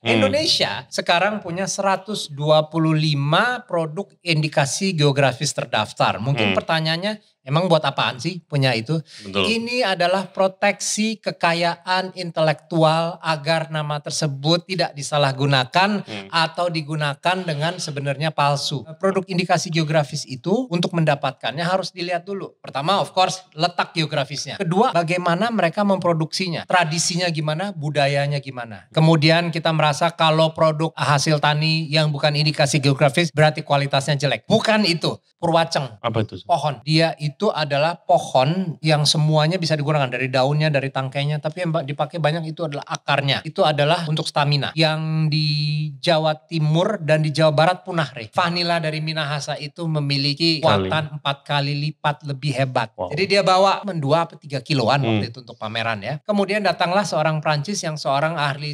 Indonesia sekarang punya 125 produk indikasi geografis terdaftar. Mungkin pertanyaannya, emang buat apaan sih punya itu? Betul. Ini adalah proteksi kekayaan intelektual agar nama tersebut tidak disalahgunakan atau digunakan dengan sebenarnya palsu. Produk indikasi geografis itu untuk mendapatkannya harus dilihat dulu. Pertama, of course, letak geografisnya. Kedua, bagaimana mereka memproduksinya. Tradisinya gimana, budayanya gimana. Kemudian kita merasa kalau produk hasil tani yang bukan indikasi geografis berarti kualitasnya jelek. Bukan itu. Purwaceng. Apa itu? Pohon. Dia itu adalah pohon yang semuanya bisa digunakan. Dari daunnya, dari tangkainya. Tapi yang dipakai banyak itu adalah akarnya. Itu adalah untuk stamina. Yang di Jawa Timur dan di Jawa Barat punah, Rey. Vanila dari Minahasa itu memiliki kekuatan 4 kali lipat lebih hebat. Wow. Jadi dia bawa 2 atau 3 kiloan waktu itu untuk pameran ya. Kemudian datanglah seorang Prancis yang seorang ahli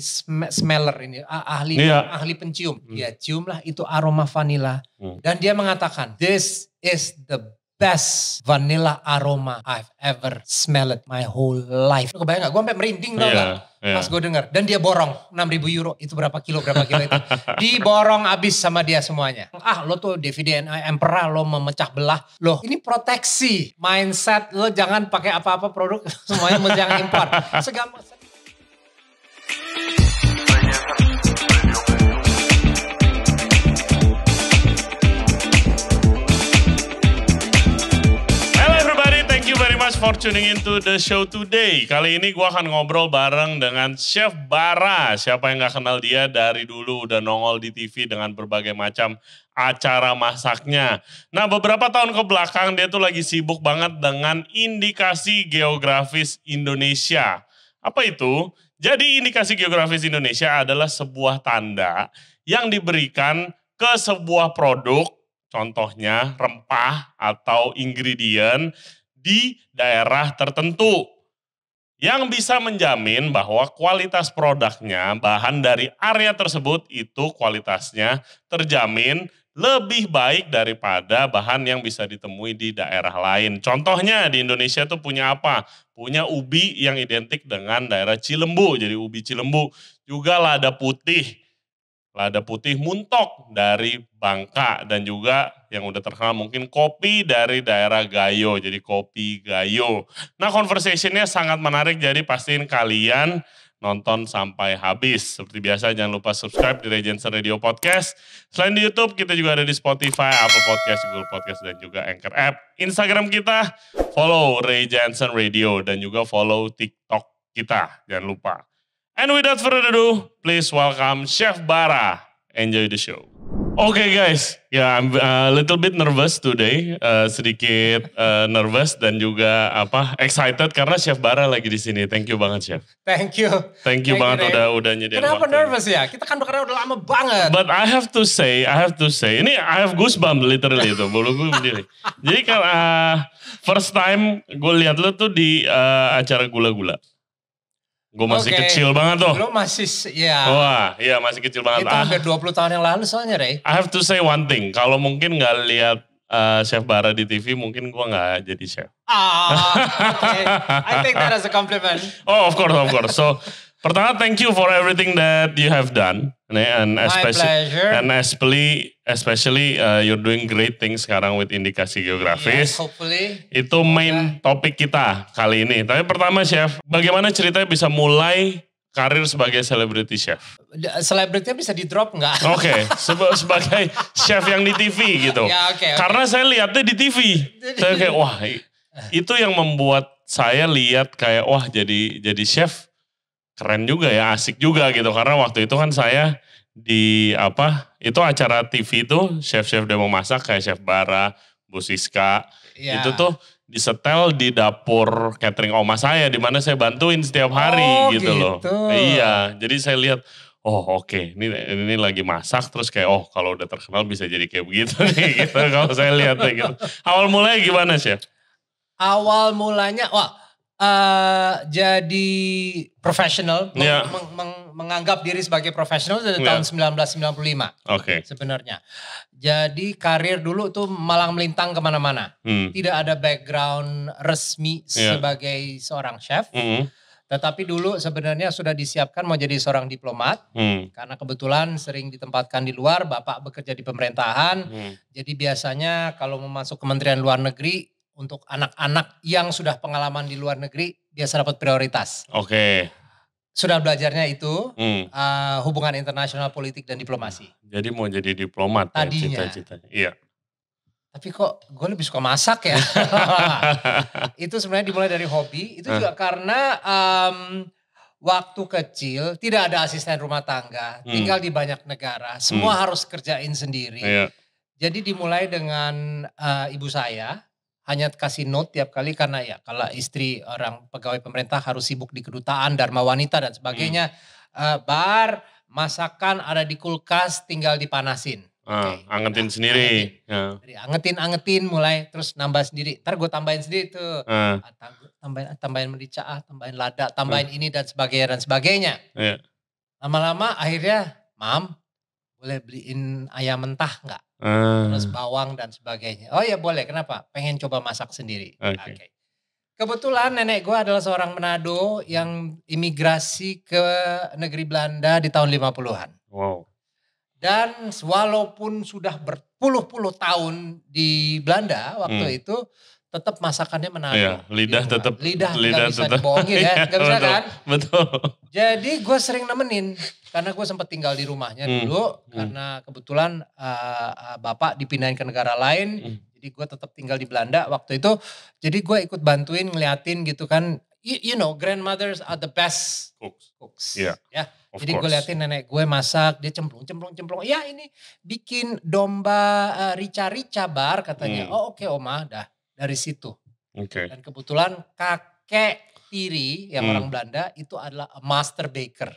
smeller ini. Ahli pencium. Dia ciumlah itu aroma vanila. Dan dia mengatakan, this is the best vanilla aroma I've ever smelled my whole life. Lu kebayang gak? Gue sampai merinding tau gak? Pas gue denger. Dan dia borong 6.000 euro. Itu berapa kilo itu. Diborong abis sama dia semuanya. Lo tuh DVD Emperor, lo memecah belah. Lo ini proteksi. Mindset lo jangan pakai apa-apa produk. Semuanya mesti yang impor. Segampang. For tuning into the show today. Kali ini gue akan ngobrol bareng dengan Chef Bara. Siapa yang gak kenal dia, dari dulu udah nongol di TV dengan berbagai macam acara masaknya. Nah, beberapa tahun ke belakang dia tuh lagi sibuk banget dengan indikasi geografis Indonesia. Apa itu? Jadi indikasi geografis Indonesia adalah sebuah tanda yang diberikan ke sebuah produk, contohnya rempah atau ingredient di daerah tertentu yang bisa menjamin bahwa kualitas produknya, bahan dari area tersebut itu kualitasnya terjamin lebih baik daripada bahan yang bisa ditemui di daerah lain. Contohnya di Indonesia tuh punya apa? Punya ubi yang identik dengan daerah Cilembu, jadi ubi Cilembu. Juga lada putih muntok dari Bangka, dan juga yang udah terkenal mungkin kopi dari daerah Gayo, jadi kopi Gayo. Nah, conversationnya sangat menarik, jadi pastiin kalian nonton sampai habis. Seperti biasa jangan lupa subscribe di Ray Jensen Radio Podcast. Selain di YouTube, kita juga ada di Spotify, Apple Podcast, Google Podcast, dan juga Anchor App. Instagram kita, follow Ray Jensen Radio, dan juga follow TikTok kita, jangan lupa. And without further ado, please welcome Chef Bara. Enjoy the show. Okay guys, I'm a little bit nervous today, sedikit nervous dan juga excited karena Chef Bara lagi di sini. Thank you banget, Chef. Thank you banget udah nyediain Kenapa waktu. nervous ya? Kita kan udah lama banget. But I have to say, ini I have goosebumps literally itu, bulu gue berdiri. Jadi kan first time gue lihat lu tuh di acara gula-gula. Gue masih kecil banget tuh. Lu masih, ya. Wah, iya masih kecil banget. Itu hampir 20 tahun yang lalu soalnya, Ray. I have to say one thing. Kalau mungkin gak lihat Chef Bara di TV, mungkin gue gak jadi chef. Okay. I take that as a compliment. Oh, of course. So, pertama, thank you for everything that you have done. And pleasure. And especially you're doing great things sekarang with indikasi geografis. Yes, hopefully. Itu main topik kita kali ini. Tapi pertama, Chef, bagaimana ceritanya bisa mulai karir sebagai celebrity chef? Selebritinya bisa di drop nggak? Oke, sebagai chef yang di TV gitu. Ya, okay. Karena saya lihatnya di TV. Saya kayak, wah, itu yang membuat saya lihat kayak, wah, jadi chef keren juga ya, asik juga gitu. Karena waktu itu kan saya di itu acara TV itu chef-chef demo masak kayak Chef Bara, Bu Siska. Ya. Itu tuh disetel di dapur catering oma saya, di mana saya bantuin setiap hari gitu loh. Iya, jadi saya lihat, oke, ini lagi masak, terus kayak kalau udah terkenal bisa jadi kayak begitu nih gitu. Kalau saya lihat gitu. Awal mulanya gimana, Chef? Awal mulanya, jadi profesional, menganggap diri sebagai profesional dari tahun 1995 sebenarnya. Jadi karir dulu tuh malang melintang kemana-mana. Tidak ada background resmi sebagai seorang chef. Tetapi dulu sebenarnya sudah disiapkan mau jadi seorang diplomat. Karena kebetulan sering ditempatkan di luar, bapak bekerja di pemerintahan. Jadi biasanya kalau mau masuk Kementerian Luar Negeri, untuk anak-anak yang sudah pengalaman di luar negeri, biasa dapat prioritas. Oke. Sudah belajarnya itu, hubungan internasional, politik, dan diplomasi. Jadi mau jadi diplomat tadinya. Cita-citanya. Iya. Tapi kok gue lebih suka masak ya. Itu sebenarnya dimulai dari hobi. Itu juga karena waktu kecil tidak ada asisten rumah tangga. Tinggal di banyak negara. Semua harus kerjain sendiri. Iya. Jadi dimulai dengan ibu saya. Hanya kasih note tiap kali karena ya kalau istri orang pegawai pemerintah harus sibuk di kedutaan, Dharma Wanita dan sebagainya. Bar, masakan ada di kulkas tinggal dipanasin. Angetin sendiri. Angetin mulai terus nambah sendiri. Ntar gue tambahin sendiri tuh. Tambahin merica, tambahin lada, tambahin ini dan sebagainya. Iya. Lama-lama akhirnya, Mam boleh beliin ayam mentah nggak? Terus bawang dan sebagainya. Oh ya boleh, kenapa? Pengen coba masak sendiri. Okay. Kebetulan nenek gue adalah seorang Manado yang imigrasi ke negeri Belanda di tahun 50-an. Wow. Dan walaupun sudah berpuluh-puluh tahun di Belanda waktu itu, tetap masakannya Manado. Iya, lidah tetap. Lidah gak bisa dibohongin ya, gak bisa kan? Betul. Jadi gue sering nemenin, karena gue sempat tinggal di rumahnya dulu, karena kebetulan bapak dipindahin ke negara lain, jadi gue tetap tinggal di Belanda waktu itu. Jadi gue ikut bantuin, ngeliatin gitu kan, you know grandmothers are the best cooks. Yeah. Ya. Jadi gue liatin nenek gue masak, dia cemplung. Ya ini bikin domba rica-rica bar katanya. Oh oke, Oma, dah dari situ. Dan kebetulan kakek tiri yang orang Belanda itu adalah a master baker.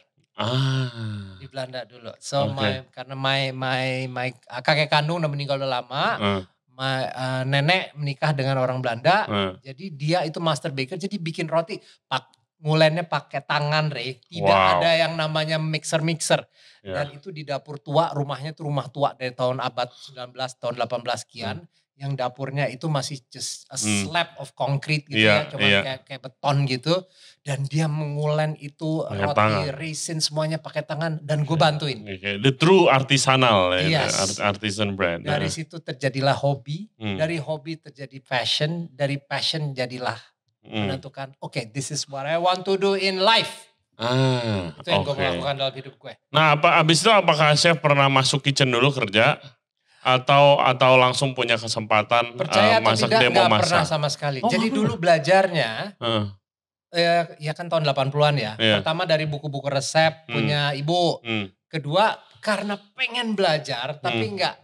Di Belanda dulu. So karena my kakek kandung udah meninggal udah lama. Nenek menikah dengan orang Belanda. Jadi dia itu master baker, jadi bikin roti ngulennya pakai tangan, tidak ada yang namanya mixer. Dan itu di dapur tua, rumahnya tuh rumah tua dari tahun abad 19, tahun 18 sekian. Yang dapurnya itu masih just a slab of concrete gitu cuma kayak beton gitu. Dan dia mengulen itu roti, raisin semuanya pakai tangan dan gue bantuin. The true artisanal, artisan brand. Dari situ terjadilah hobi, dari hobi terjadi passion, dari passion jadilah menentukan, this is what I want to do in life. Itu yang gue melakukan dalam hidup gue. Nah, abis itu apakah Chef pernah masuk kitchen dulu kerja? Atau langsung punya kesempatan masak demo masak? Gak pernah sama sekali. Jadi dulu belajarnya, ya kan tahun 80-an ya. Pertama dari buku-buku resep punya ibu. Kedua karena pengen belajar tapi enggak.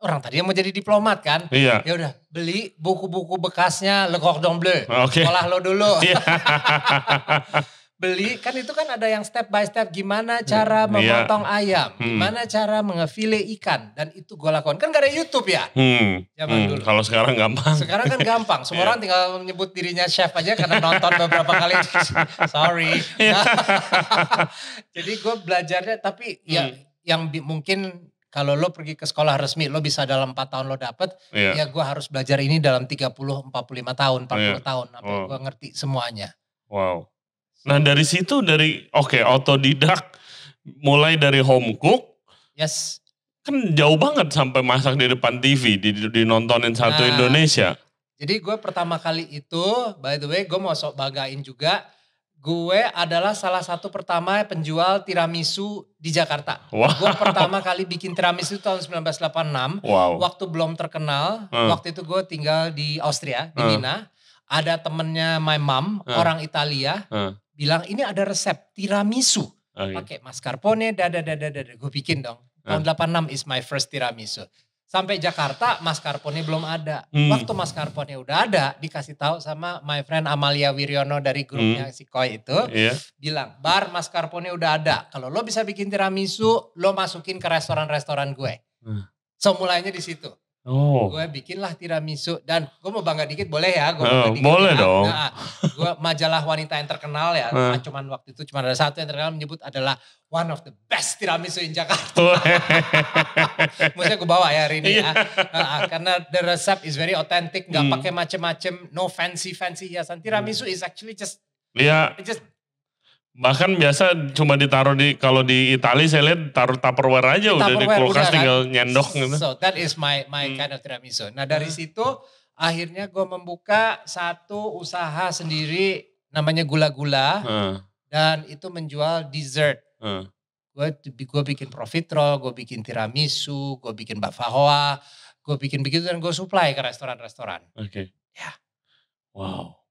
Orang tadi mau jadi diplomat kan. Ya udah beli buku-buku bekasnya Le Cordon Bleu. Sekolah lo dulu. Beli kan itu kan ada yang step by step gimana cara memotong ayam, gimana cara mengefile ikan dan itu gue lakukan. Kan gak ada YouTube ya zaman dulu. Kalau sekarang gampang. Sekarang kan gampang. Semua orang tinggal menyebut dirinya chef aja karena nonton beberapa kali. Sorry. Jadi gue belajarnya tapi yang mungkin kalau lo pergi ke sekolah resmi lo bisa dalam 4 tahun lo dapet. Ya gue harus belajar ini dalam 30, 45 tahun, 40 tahun. Sampai gue ngerti semuanya. Wow. Nah dari situ otodidak mulai dari home cook. Yes. Kan jauh banget sampai masak di depan TV, dinontonin satu Indonesia. Jadi gue pertama kali itu, by the way gue mau sok banggain juga. Gue adalah salah satu pertama penjual tiramisu di Jakarta. Gue pertama kali bikin tiramisu tahun 1986. Waktu belum terkenal, waktu itu gue tinggal di Austria, di Wina. Ada temennya my mom, orang Italia. Bilang ini ada resep tiramisu. Pakai mascarpone, gue bikin dong. Tahun 86 is my first tiramisu. Sampai Jakarta mascarpone belum ada. Waktu mascarpone udah ada, dikasih tahu sama my friend Amalia Wiryono dari grupnya si Koi itu. Bilang, Bar mascarpone udah ada. Kalau lo bisa bikin tiramisu, lo masukin ke restoran-restoran gue. So mulainya di situ. Gue bikinlah tiramisu dan gue mau bangga dikit boleh ya? Boleh dong. Gue majalah wanita yang terkenal ya, cuman waktu itu cuma ada satu yang terkenal menyebut adalah one of the best tiramisu in Jakarta. Maksudnya gue bawa ya hari ini ya, karena the recipe is very authentic, nggak pakai macem-macem, no fancy hiasan. Tiramisu is actually just Bahkan biasa cuma ditaruh kalau di Italia saya lihat taruh Tupperware aja udah di kulkas tinggal nyendok gitu. So that is my kind of tiramisu. Nah dari situ akhirnya gue membuka satu usaha sendiri namanya Gula-Gula dan itu menjual dessert. Gue bikin profiterol, gue bikin tiramisu, gue bikin bakpao, gue bikin begitu dan gue supply ke restoran-restoran. Oke. Ya. Wow.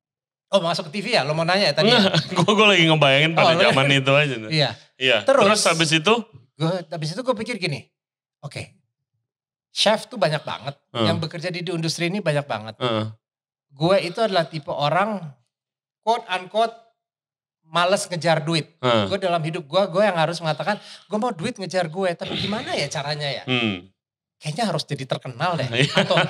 Oh masuk ke TV ya? Lo mau nanya ya tadi? Gue lagi ngebayangin pada zaman itu aja. Iya. Terus habis itu? Habis itu gue pikir gini, oke. Chef tuh banyak banget, yang bekerja di industri ini banyak banget. Gue itu adalah tipe orang, quote unquote, males ngejar duit. Gue dalam hidup gue yang harus mengatakan, gue mau duit ngejar gue, tapi gimana ya caranya ya? Kayaknya harus jadi terkenal deh. Atau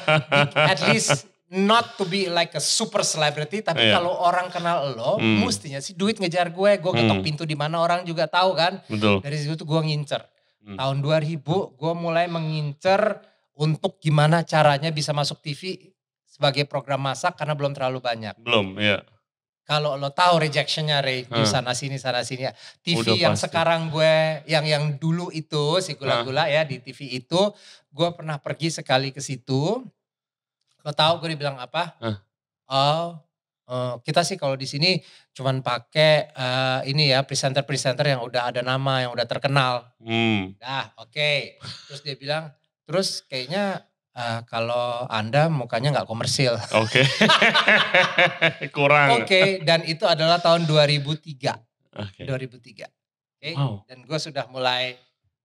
at least not to be like a super celebrity, tapi kalau orang kenal lo, mestinya sih duit ngejar gue ketok pintu di mana orang juga tahu kan. Betul. Dari situ tuh gue ngincer. Tahun 2000 gue mulai mengincer untuk gimana caranya bisa masuk TV sebagai program masak karena belum terlalu banyak. Belum, ya. Kalau lo tahu rejectionnya Ray, di sana sini. TV udah yang pasti. Sekarang gue, yang dulu itu, si Gula-Gula ya di TV itu, gue pernah pergi sekali ke situ. Lo tahu gue dibilang apa? Kita sih kalau di sini cuman pakai ini ya presenter yang udah ada nama, yang udah terkenal. Oke. Terus dia bilang, terus kayaknya kalau Anda mukanya nggak komersil. Oke. Kurang. Oke. Dan itu adalah tahun 2003. 2003. Oke. Wow. Dan gue sudah mulai,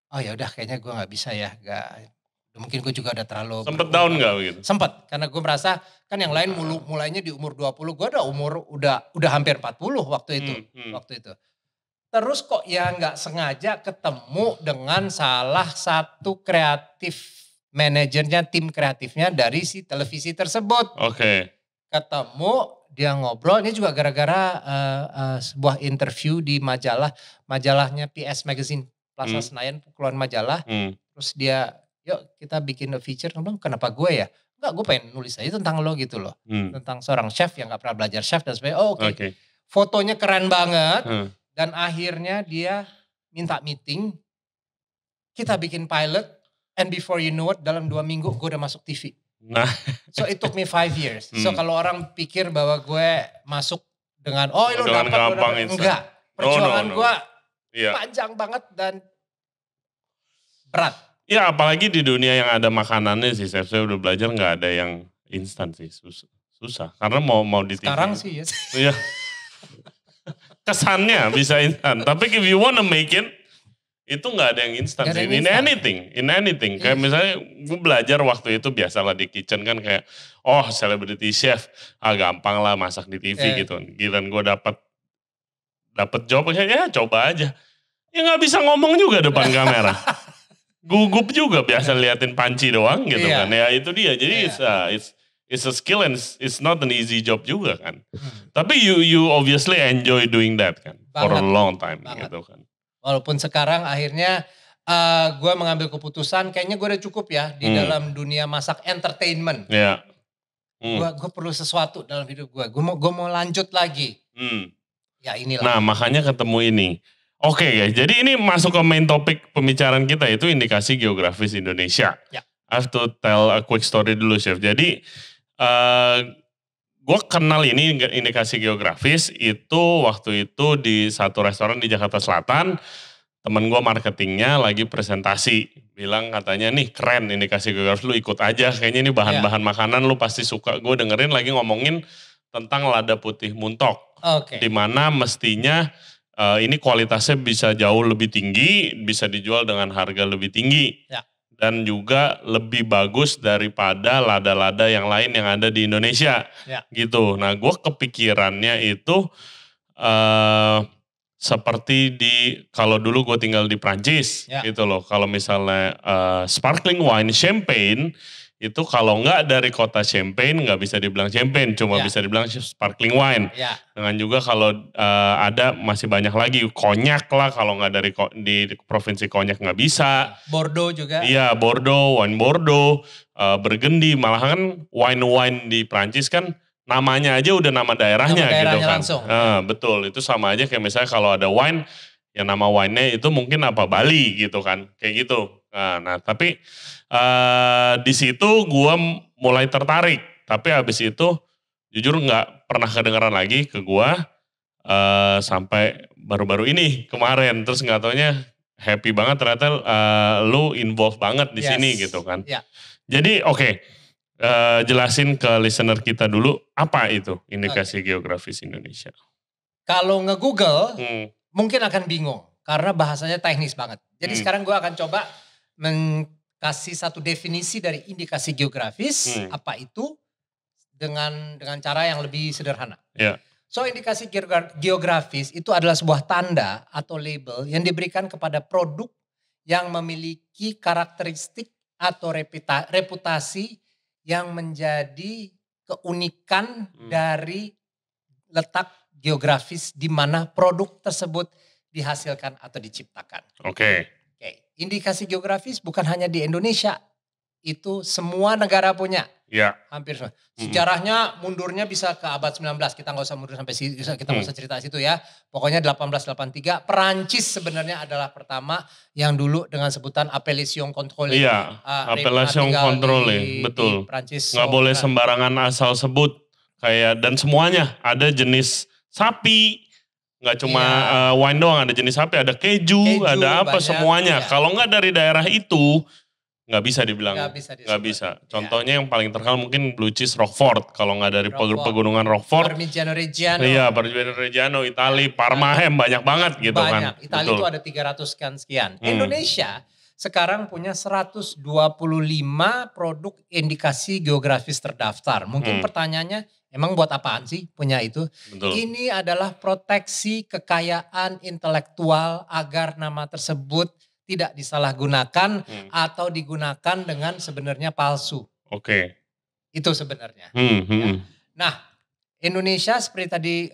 oh ya udah kayaknya gue nggak bisa ya, mungkin gue juga udah terlalu. Sempet down gak begitu? Sempet, karena gue merasa kan yang lain mulainya di umur 20, gue udah hampir 40 waktu itu. Terus kok ya gak sengaja ketemu dengan salah satu kreatif manajernya, tim kreatifnya dari si televisi tersebut. Oke. Ketemu, dia ngobrol, ini juga gara-gara sebuah interview di majalahnya PS Magazine, Plaza Senayan, keluaran majalah. Terus dia, yuk kita bikin a feature, kenapa gue ya? Enggak, gue pengen nulis aja tentang lo gitu loh. Tentang seorang chef yang gak pernah belajar chef dan sebagainya. Oke. Fotonya keren banget. Dan akhirnya dia minta meeting. Kita bikin pilot. And before you know it, dalam 2 minggu gue udah masuk TV. Nah. So it took me 5 years. So kalau orang pikir bahwa gue masuk dengan, lo dapat. Enggak. Perjuangan gue panjang banget dan berat. Ya apalagi di dunia yang ada makanannya sih, saya udah belajar nggak ada yang instan sih, susah. Karena mau di TV. Sekarang sih ya. Iya. Kesannya bisa instan, tapi if you wanna make it, itu nggak ada yang instan sih. In anything. Kayak misalnya gue belajar waktu itu biasalah di kitchen kan kayak, celebrity chef, gampang lah masak di TV gitu. Giliran gue dapet job, ya coba aja. Ya nggak bisa ngomong juga depan kamera. Gugup juga biasa liatin panci doang gitu kan. Ya itu dia. Jadi it's a skill and it's not an easy job juga kan. Tapi you obviously enjoy doing that kan. For a long time gitu kan. Walaupun sekarang akhirnya gue mengambil keputusan kayaknya gue udah cukup ya di dalam dunia masak entertainment. Iya. Gue perlu sesuatu dalam hidup gue. Gue mau lanjut lagi. Ya inilah. Nah makanya ketemu ini. Oke guys, jadi ini masuk ke main topik pembicaraan kita itu indikasi geografis Indonesia. Ya. I have to tell a quick story dulu Chef. Jadi gue kenal ini indikasi geografis itu waktu itu di satu restoran di Jakarta Selatan. Temen gue marketingnya lagi presentasi. Bilang katanya nih keren indikasi geografis, lu ikut aja. Kayaknya ini bahan-bahan makanan lu pasti suka. Gue dengerin lagi ngomongin tentang lada putih muntok. Dimana mestinya ini kualitasnya bisa jauh lebih tinggi, bisa dijual dengan harga lebih tinggi. Ya. Dan juga lebih bagus daripada lada-lada yang lain yang ada di Indonesia. Ya. Gitu. Nah gue kepikirannya itu seperti kalau dulu gue tinggal di Prancis. Gitu loh. Kalau misalnya sparkling wine, champagne, itu kalau nggak dari kota Champagne nggak bisa dibilang champagne, cuma bisa dibilang sparkling wine. Dengan juga kalau ada masih banyak lagi konyak lah, kalau nggak di provinsi konyak nggak bisa. Bordeaux juga. Iya Bordeaux, wine Bordeaux, Burgundy, malah kan wine di Prancis kan namanya aja udah nama daerahnya, gitu kan. Langsung. Betul, itu sama aja kayak misalnya kalau ada wine, ya nama wine-nya itu mungkin apa Bali gitu kan, kayak gitu. Nah tapi di situ gue mulai tertarik, tapi habis itu jujur nggak pernah kedengeran lagi ke gue sampai baru-baru ini kemarin, terus nggak taunya happy banget ternyata lu involve banget di sini gitu kan. Yeah. Jadi oke. Jelasin ke listener kita dulu apa itu indikasi geografis Indonesia. Kalau nge-google mungkin akan bingung karena bahasanya teknis banget. Jadi sekarang gue akan coba kasih satu definisi dari indikasi geografis apa itu dengan cara yang lebih sederhana. Yeah. So indikasi geografis itu adalah sebuah tanda atau label yang diberikan kepada produk yang memiliki karakteristik atau reputasi yang menjadi keunikan dari letak geografis di mana produk tersebut dihasilkan atau diciptakan. Oke. Indikasi geografis bukan hanya di Indonesia, itu semua negara punya. Ya. Hampir semua. Sejarahnya mundurnya bisa ke abad 19, kita nggak usah mundur sampai kita nggak usah cerita situ ya. Pokoknya 1883, Perancis sebenarnya adalah pertama yang dulu dengan sebutan Appellation Contrôlée. Iya, Appellation Contrôlée, betul. Perancis. Nggak boleh sembarangan asal sebut. Kayak dan semuanya ada jenis sapi, nggak cuma wine doang, ada jenis sapi, ada keju ada apa banyak, semuanya. Kalau nggak dari daerah itu nggak bisa dibilang, nggak bisa. Contohnya yang paling terkenal mungkin Blue Cheese Roquefort, kalau nggak dari pegunungan Roquefort. Parmigiano Reggiano. Iya, Parmigiano Reggiano, Itali, Parma Ham, banyak banget gitu kan. Banyak, Itali itu ada 300 sekian. Indonesia sekarang punya 125 produk indikasi geografis terdaftar. Mungkin pertanyaannya, emang buat apaan sih punya itu? Betul. Ini adalah proteksi kekayaan intelektual agar nama tersebut tidak disalahgunakan atau digunakan dengan sebenarnya palsu. Oke. Itu sebenarnya. Ya. Nah, Indonesia seperti tadi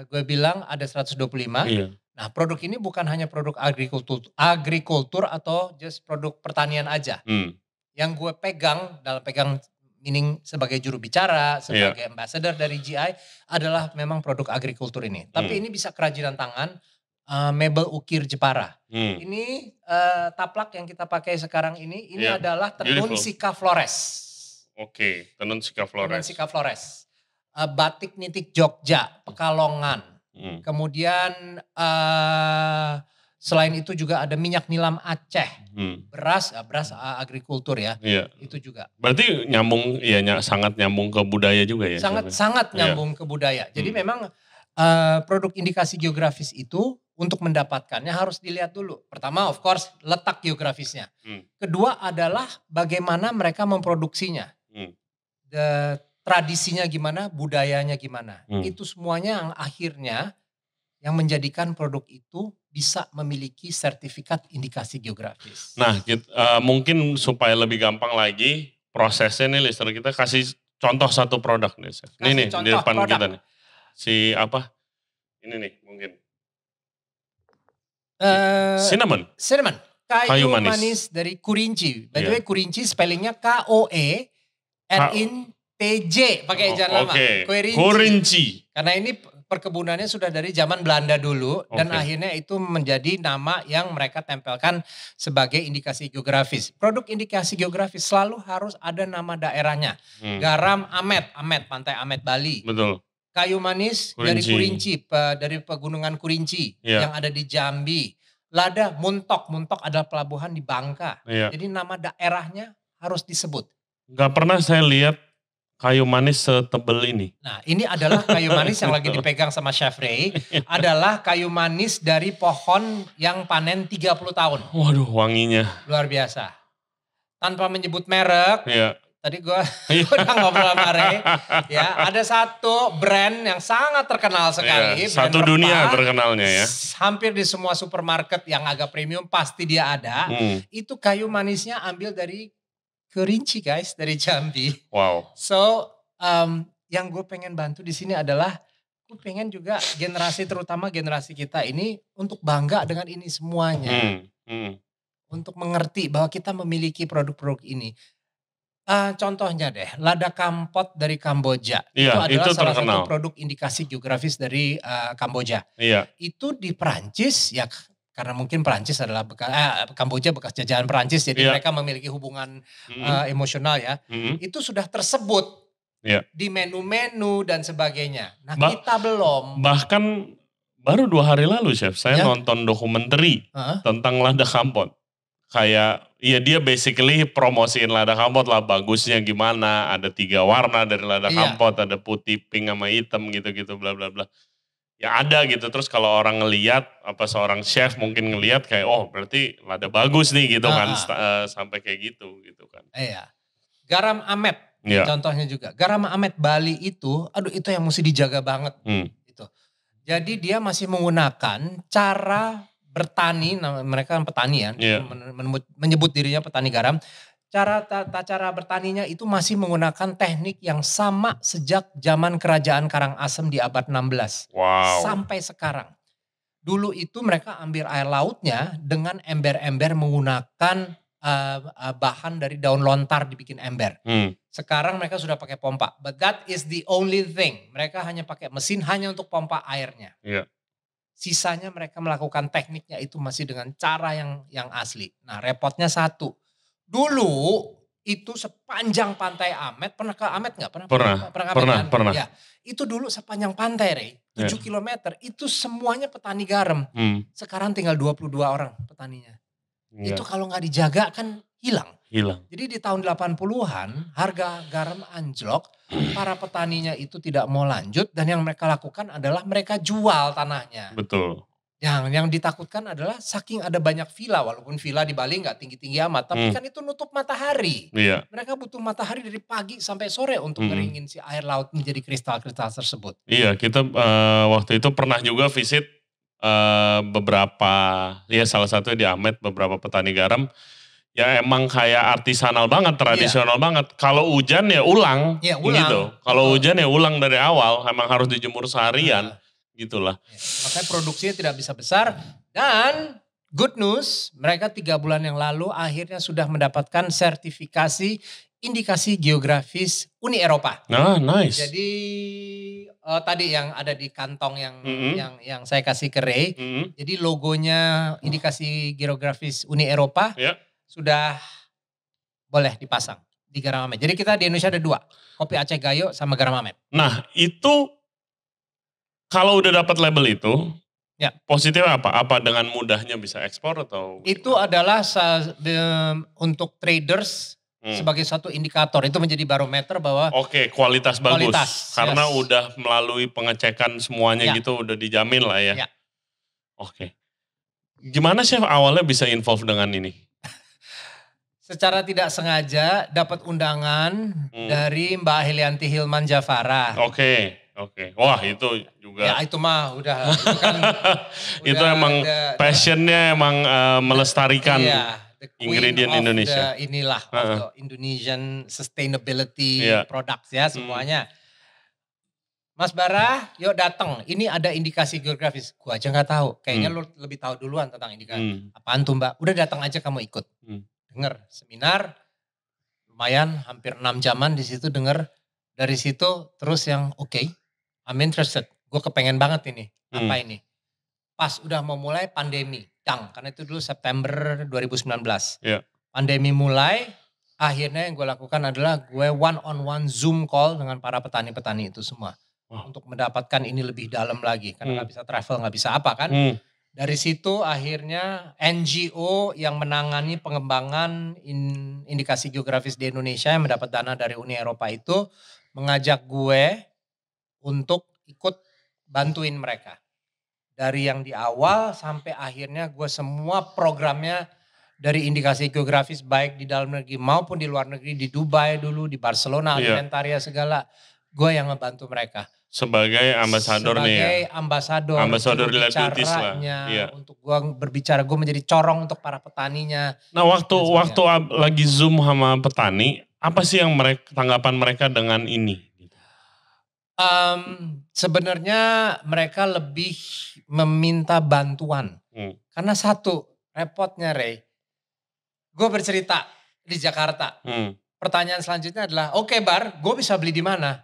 gue bilang ada 125. Iya. Nah, produk ini bukan hanya produk agrikultur atau just produk pertanian aja. Yang gue pegang, dalam pegang meaning sebagai juru bicara, sebagai ambassador dari GI adalah memang produk agrikultur ini. Tapi ini bisa kerajinan tangan, mebel ukir Jepara. Ini taplak yang kita pakai sekarang ini adalah tenun Sika Flores. Oke, tenun Sika Flores. Tenun Sika Flores. Batik nitik Jogja, Pekalongan. Kemudian selain itu juga ada minyak nilam Aceh. Beras agrikultur ya. Iya. Itu juga. Berarti nyambung, sangat nyambung ke budaya juga ya? Sangat nyambung ke budaya. Jadi memang produk indikasi geografis itu untuk mendapatkannya harus dilihat dulu. Pertama of course letak geografisnya. Kedua adalah bagaimana mereka memproduksinya. Tradisinya gimana, budayanya gimana. Itu semuanya yang akhirnya yang menjadikan produk itu bisa memiliki sertifikat indikasi geografis. Nah mungkin supaya lebih gampang lagi prosesnya nih listener kita kasih contoh satu produk nih. Ini nih di depan produk kita nih. Si apa? Ini nih mungkin. Cinnamon. Kayu manis dari Kurinci. By the way Kurinci spellingnya KoeRintj pakai ejaan lama. Kurinci. Karena ini perkebunannya sudah dari zaman Belanda dulu dan akhirnya itu menjadi nama yang mereka tempelkan sebagai indikasi geografis. Produk indikasi geografis selalu harus ada nama daerahnya. Garam Amet, Pantai Amet Bali. Betul. Kayu manis dari Kurinci, dari pegunungan Kurinci yang ada di Jambi. Lada Muntok adalah pelabuhan di Bangka. Jadi nama daerahnya harus disebut. Gak pernah saya lihat kayu manis setebel ini. Nah ini adalah kayu manis yang lagi dipegang sama Chef Ray. Adalah kayu manis dari pohon yang panen 30 tahun. Waduh wanginya. Luar biasa. Tanpa menyebut merek. Tadi gue udah ngobrol sama Ray. Ya, ada satu brand yang sangat terkenal sekali. Satu dunia terkenalnya ya. Hampir di semua supermarket yang agak premium pasti dia ada. Itu kayu manisnya ambil dari Kurinci guys, dari Jambi. Wow. So, yang gue pengen bantu di sini adalah gue pengen juga generasi, terutama generasi kita ini untuk bangga dengan ini semuanya. Untuk mengerti bahwa kita memiliki produk-produk ini. Contohnya deh, lada kampot dari Kamboja. Iya, itu adalah itu salah terkenal. satu produk indikasi geografis dari Kamboja. Iya. Itu di Perancis ya, karena mungkin Perancis adalah Kamboja bekas jajahan Perancis, jadi mereka memiliki hubungan emosional ya. Itu sudah tersebut di menu-menu dan sebagainya. Nah kita belum. Bahkan baru 2 hari lalu Chef, saya nonton dokumenter tentang lada kampot. Kayak, ya dia basically promosiin lada kampot lah, bagusnya gimana, ada 3 warna dari lada kampot, ada putih, pink sama hitam gitu-gitu bla bla bla. Ya ada gitu, terus kalau orang ngelihat, seorang chef mungkin ngelihat kayak, oh berarti lada bagus nih gitu kan, sampai kayak gitu kan. Iya. Garam Amet, contohnya juga. Garam Amet Bali itu, itu yang mesti dijaga banget. Gitu. Jadi dia masih menggunakan cara bertani, mereka kan petani ya, menyebut dirinya petani garam. Cara bertaninya itu masih menggunakan teknik yang sama sejak zaman kerajaan Karangasem di abad 16. Wow. Sampai sekarang. Dulu itu mereka ambil air lautnya dengan ember-ember menggunakan bahan dari daun lontar dibikin ember. Sekarang mereka sudah pakai pompa. But that is the only thing. Mereka hanya pakai mesin hanya untuk pompa airnya. Sisanya mereka melakukan tekniknya itu masih dengan cara yang asli. Nah repotnya satu. Dulu itu sepanjang pantai Amet, pernah ke Amet nggak? Pernah. Ya, itu dulu sepanjang pantai Rey, 7 kilometer itu semuanya petani garam. Sekarang tinggal 22 orang petaninya. Itu kalau nggak dijaga kan hilang. Jadi di tahun 80-an harga garam anjlok, para petaninya itu tidak mau lanjut dan yang mereka lakukan adalah mereka jual tanahnya. Betul. Yang ditakutkan adalah saking ada banyak villa, walaupun villa di Bali nggak tinggi-tinggi amat, tapi kan itu nutup matahari. Mereka butuh matahari dari pagi sampai sore untuk ngeringin si air laut menjadi kristal-kristal tersebut. Iya, kita waktu itu pernah juga visit beberapa, ya salah satunya di Amet, beberapa petani garam. Ya emang kayak artisanal banget, tradisional banget. Kalau hujan ya ulang. Gitu. Kalau hujan ya ulang dari awal, emang harus dijemur seharian. Gitulah. Makanya produksinya tidak bisa besar. Dan good news, mereka 3 bulan yang lalu akhirnya sudah mendapatkan sertifikasi indikasi geografis Uni Eropa. Nice. Jadi tadi yang ada di kantong yang saya kasih ke Ray. Jadi logonya indikasi geografis Uni Eropa. Sudah boleh dipasang di Garam Amet. Jadi kita di Indonesia ada 2, kopi Aceh Gayo sama Garam Amet. Nah itu kalau udah dapat label itu, positifnya apa? Apa dengan mudahnya bisa ekspor atau? Itu adalah untuk traders sebagai satu indikator. Itu menjadi barometer bahwa kualitas bagus. Karena udah melalui pengecekan semuanya gitu, udah dijamin lah ya. Gimana Chef awalnya bisa involve dengan ini? Secara tidak sengaja dapat undangan dari Mbak Helianti Hilman Jafara. Wah itu juga. Ya itu mah udah itu kan. Itu emang passionnya emang melestarikan ingredient Indonesia. Inilah Indonesian sustainability products ya semuanya. Mas Bara, yuk datang. Ini ada indikasi geografis. Gua aja nggak tahu. Kayaknya lu lebih tahu duluan tentang indikasi. Apaan tuh Mbak? Udah datang aja kamu ikut. Dengar seminar, lumayan hampir 6 jaman di situ denger. Dari situ terus yang I'm interested. Gue kepengen banget ini. Apa ini? Pas udah mau mulai pandemi. Karena itu dulu September 2019. Pandemi mulai, akhirnya yang gue lakukan adalah gue one-on-one Zoom call dengan para petani-petani itu semua. Untuk mendapatkan ini lebih dalam lagi. Karena gak bisa travel, gak bisa apa kan. Dari situ akhirnya NGO yang menangani pengembangan indikasi geografis di Indonesia yang mendapat dana dari Uni Eropa itu mengajak gue untuk ikut bantuin mereka. Dari yang di awal sampai akhirnya gue semua programnya dari indikasi geografis baik di dalam negeri maupun di luar negeri, di Dubai dulu, di Barcelona, Alimentaria segala, gue yang ngebantu mereka. Sebagai ambasador nih ya. Ambasador reliabilities lah. Untuk gue berbicara, gue menjadi corong untuk para petaninya. Nah waktu lagi Zoom sama petani, apa sih yang tanggapan mereka dengan ini? Sebenarnya mereka lebih meminta bantuan. Karena satu, repotnya Ray. Gue bercerita di Jakarta. pertanyaan selanjutnya adalah, oke Bar, gue bisa beli di mana?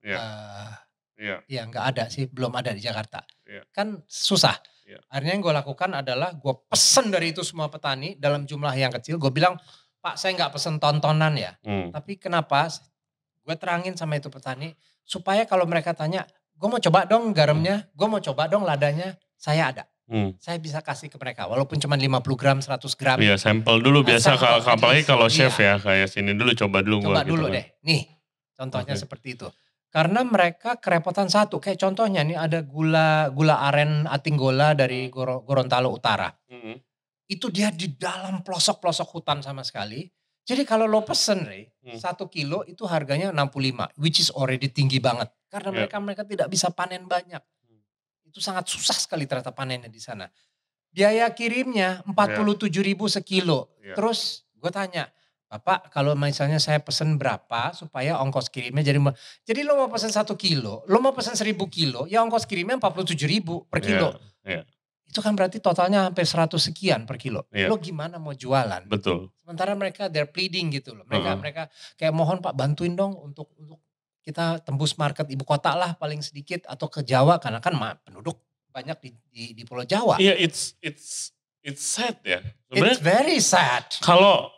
Iya. Ya nggak ada sih, belum ada di Jakarta. Iya. Kan susah. Iya. Akhirnya yang gue lakukan adalah gue pesen dari itu semua petani dalam jumlah yang kecil. Gue bilang, Pak saya nggak pesen tontonan ya. Tapi kenapa? Gue terangin sama itu petani, supaya kalau mereka tanya, gue mau coba dong garamnya, gue mau coba dong ladanya, saya ada. Saya bisa kasih ke mereka, walaupun cuma 50 gram, 100 gram. Iya, sampel dulu biasa, apalagi kalau chef ya, kayak sini dulu coba dulu. Coba dulu gitu deh, nih contohnya seperti itu. Karena mereka kerepotan satu, kayak contohnya nih ada gula aren Atinggola dari Gorontalo Utara. Itu dia di dalam pelosok-pelosok hutan sama sekali. Jadi kalau lo pesen Ray, 1 kilo itu harganya 65, which is already tinggi banget. Karena mereka tidak bisa panen banyak. Itu sangat susah sekali ternyata panennya di sana. Biaya kirimnya 47.000 sekilo. Terus gue tanya, Bapak kalau misalnya saya pesen berapa supaya ongkos kirimnya jadi lo mau pesen 1 kilo, lo mau pesen 1.000 kilo, ya ongkos kirimnya 47.000 per kilo. Itu kan berarti totalnya hampir 100 sekian per kilo. Lo gimana mau jualan? Betul. Sementara mereka they're pleading gitu loh. Mereka kayak mohon Pak bantuin dong untuk kita tembus market ibu kota lah paling sedikit atau ke Jawa karena kan penduduk banyak di Pulau Jawa. Iya, it's sad ya. Sebenarnya, it's very sad. Kalau